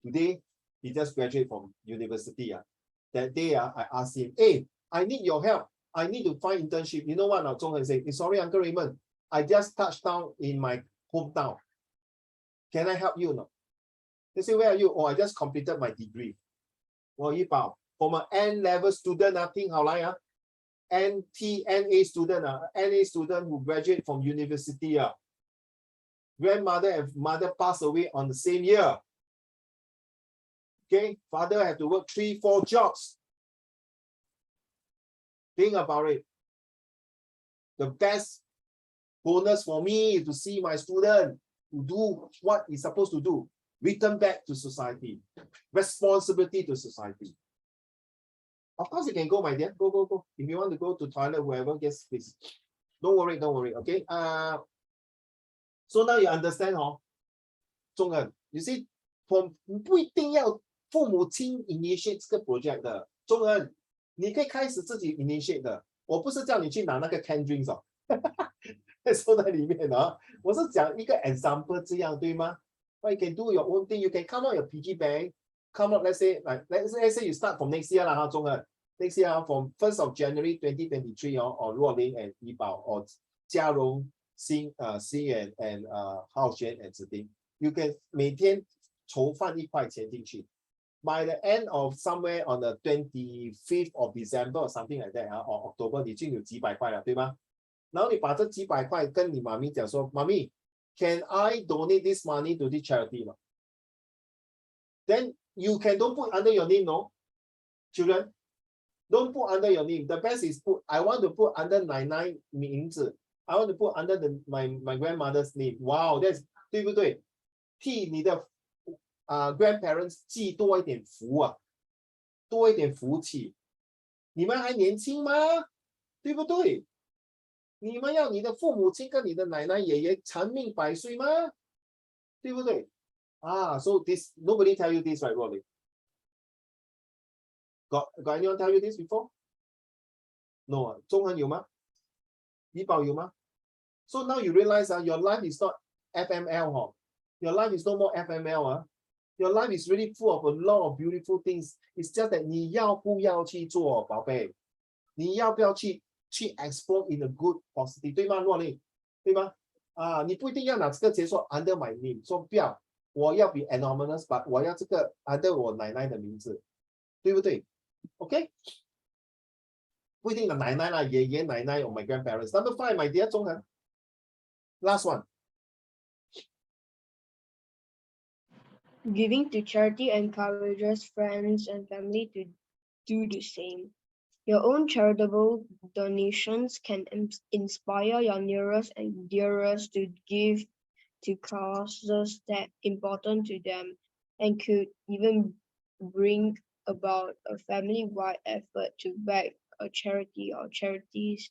Today, he just graduated from university. That day, I asked him, hey, I need your help. I need to find internship. You know what? Now, Zhong said, sorry, Uncle Raymond. I just touched down in my hometown. Can I help you now? They say, where are you? Oh, I just completed my degree. Well, from an N-level student, think how like NA student, NA student who graduate from university. Grandmother and mother passed away on the same year. Okay, father had to work 3-4 jobs. Think about it. The best bonus for me is to see my student to do what he's supposed to do. Return back to society. Responsibility to society. Of course, you can go, my dear. Go. If you want to go to toilet, wherever, yes, please. Don't worry. Okay. So now you understand, Zhong En, you see, 不一定要父母亲 initiate 这个 project 的。Zhong En，你可以开始自己 initiate 的。我不是叫你去拿那个 canned drinks 收在里面我是讲一个 example 这样，对吗？ But you can do your own thing. You can come out your piggy bank. Come out, let's say you start from next year Zhong En. Next year from 1st of January 2023 or Ruo Ling and Yi Bao or Jia Rong, Xing and Hao Xuan and Ziding. You can 每天筹放1块钱进去. By the end of somewhere on the 25th of December or something like that or October, 你就有几百块了，对吗？然后你把这几百块跟你妈咪讲说，妈咪 ，Can I donate this money to this charity? Then you can don't put under your name, no? Children, don't put under your name. The best is I want to put under 奶奶名字. I want to put under my grandmother's name. Wow, that's 对不对？替你的grandparents 寄多一点福多一点福气。你们还年轻吗？对不对？你们要你的父母亲跟你的奶奶爷爷长命百岁吗？对不对？So this nobody tell you this, right, Rolly? Got anyone tell you this before? No. 中恒有吗？怡宝有吗？ So now you realize your life is not FML Your life is no more FML Your life is really full of a lot of beautiful things. It's just that 你要不要去做，宝贝？你要不要去 explore in a good positive， 对吗，若琳？对吗？你不一定要拿这个钱说 under my name， 说不要，我要 be anonymous， but 我要这个 under 我奶奶的名字，对不对 ？OK， 不一定的奶奶啦，爷爷奶奶 or my grandparents。Number 5, my dear 中恒 ，last one. Giving to charity encourages friends and family to do the same. Your own charitable donations can inspire your nearest and dearest to give to causes that important to them and could even bring about a family-wide effort to back a charity or charities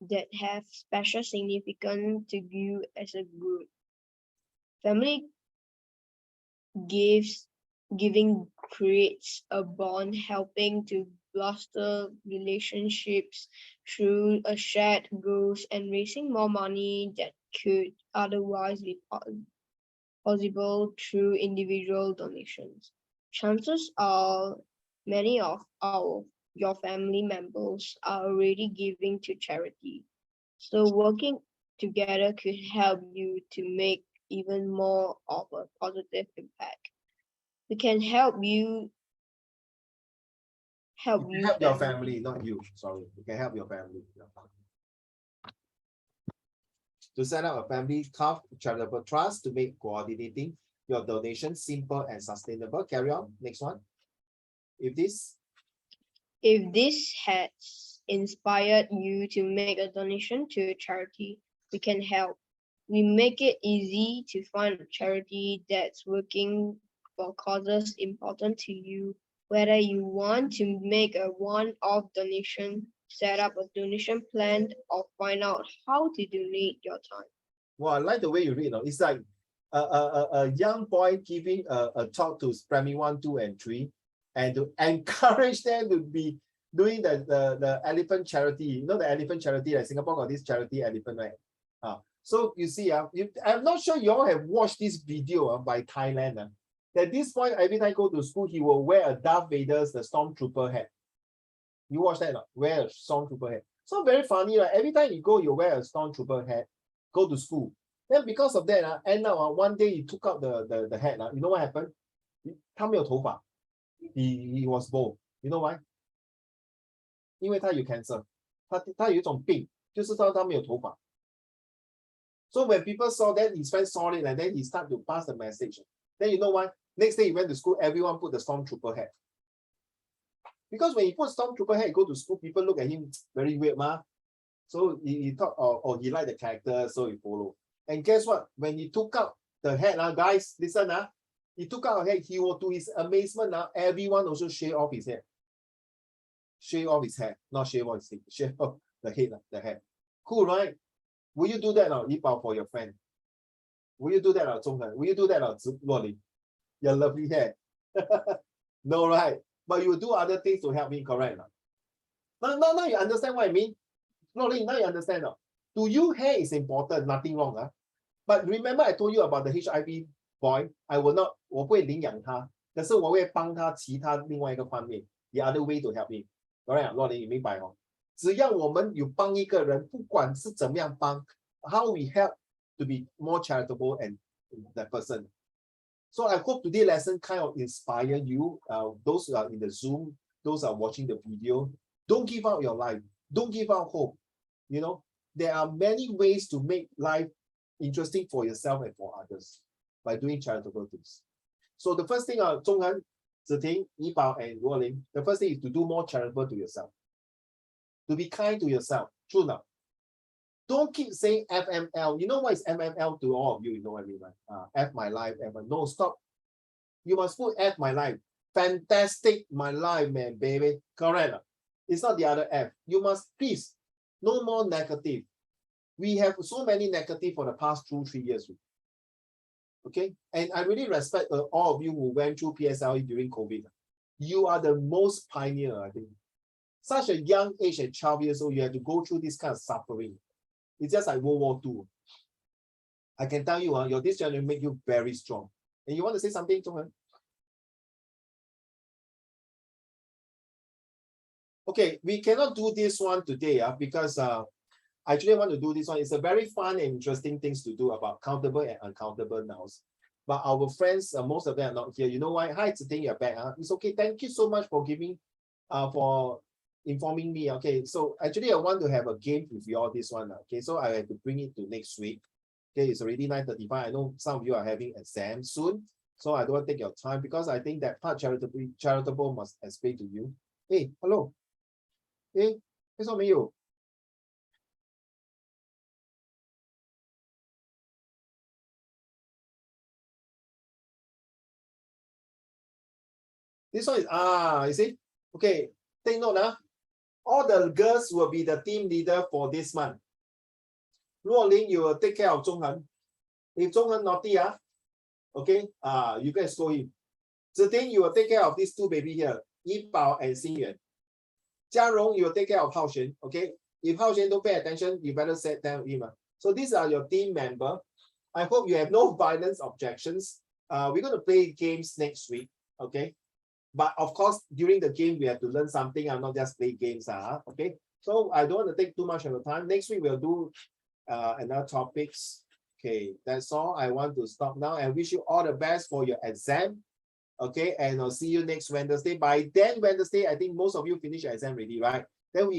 that have special significance to you as a group. Family giving creates a bond, helping to foster relationships through a shared goals and raising more money that could otherwise be possible through individual donations. Chances are many of your family members are already giving to charity. So working together could help you to make even more of a positive impact. We can help you You can help your family. family, not you. Sorry, you can help your family. To set up a family charitable trust to make coordinating your donation simple and sustainable. Carry on. Next one. If this has inspired you to make a donation to a charity, we can help. We make it easy to find a charity that's working for causes important to you. Whether you want to make a one-off donation, set up a donation plan, or find out how to donate your time. Well, I like the way you read. It's like a young boy giving a talk to primary 1, 2, and 3, and to encourage them to be doing the elephant charity. You know the elephant charity, like Singapore got this charity elephant, right? So you see, I'm not sure you all have watched this video by Thailand. At this point, every time I go to school, he will wear a Darth Vader's the Stormtrooper hat. You watch that? Wear a Stormtrooper hat. So very funny, right? Every time you go, you wear a Stormtrooper hat, go to school. Then because of that, end up one day he took out the hat. You know what happened? 他没有头发. He was bald. You know why? 因为他有 cancer. 他有一种病，就是他没有头发. So when people saw that, his friends saw it, and then he started to pass the message. Then you know why? Next day he went to school, everyone put the Stormtrooper hat. Because when he put Stormtrooper hat, he go to school, people look at him very weird, So he thought, oh, he liked the character, so he follow. And guess what? When he took out the hat, guys, listen, he took out a hat, he was, to his amazement, everyone also shave off his hair. Shave off his hair, not shave off his head, shave off the head, the hair. Cool, right? Will you do that now, Yipao, for your friend? Will you do that now, Zhonghen? Will you do that now, Luoli? Your lovely hair. No, right? But you will do other things to help me, correct? Now you understand what I mean? Luoli, now you understand now. To you, hair is important, nothing wrong. But remember I told you about the HIV boy, I will not, 我不会领养他，可是我会帮他其他另外一个方面 the other way to help him. Correct? Luoli, 你明白哦？只要我们有帮一个人，不管是怎么样帮 how we help to be more charitable and that person. So I hope today's lesson kind of inspire you, those who are in the Zoom, those who are watching the video. Don't give up your life. Don't give up hope. You know, there are many ways to make life interesting for yourself and for others by doing charitable things. So the first thing, Zhonghan, Ziting, Yipao, and Luoling, the first thing is to do more charitable to yourself. To be kind to yourself. True enough. Don't keep saying FML. You know what is FML to all of you? You know what I mean, right? F my life, FML. No, stop. You must put F my life. Fantastic my life, man, baby. Correct. It's not the other F. You must, please, no more negative. We have so many negative for the past 2-3 years. Okay? And I really respect all of you who went through PSLE during COVID. You are the most pioneer, I think. Such a young age at 12 years old, you have to go through this kind of suffering. It's just like World War II. I can tell you, your this journey will make you very strong. And you want to say something, Zhonghan? Okay, we cannot do this one today because I actually want to do this one. It's a very fun and interesting things to do about countable and uncountable nouns. But our friends, most of them are not here. You know why? Hi, Ziting, you're back. It's okay. Thank you so much for giving, for informing me. Okay, so actually I want to have a game with you all this one. Okay, so I have to bring it to next week. Okay, it's already 9:35. I know some of you are having exams soon, so I don't want to take your time because I think that part charitable must explain to you. Hey, hello. Hey, 为什么没有? This one is you see? Okay, take note. All the girls will be the team leader for this month. Luoling, you will take care of Zhonghan. If Zhonghan naughty, okay, you can scold him. Ziting, you will take care of these two baby here, Yipao and Xingyuan. Jiarong, you will take care of Hao Xuan, okay? If Hao Xuan don't pay attention, you better set down him. So these are your team member. I hope you have no violence objections. We're going to play games next week, okay? But of course, during the game, we have to learn something and not just play games, okay? So I don't want to take too much of your time. Next week, we'll do another topics. Okay, that's all. I want to stop now and wish you all the best for your exam. Okay, and I'll see you next Wednesday. By then, Wednesday, I think most of you finish your exam already, right? Then we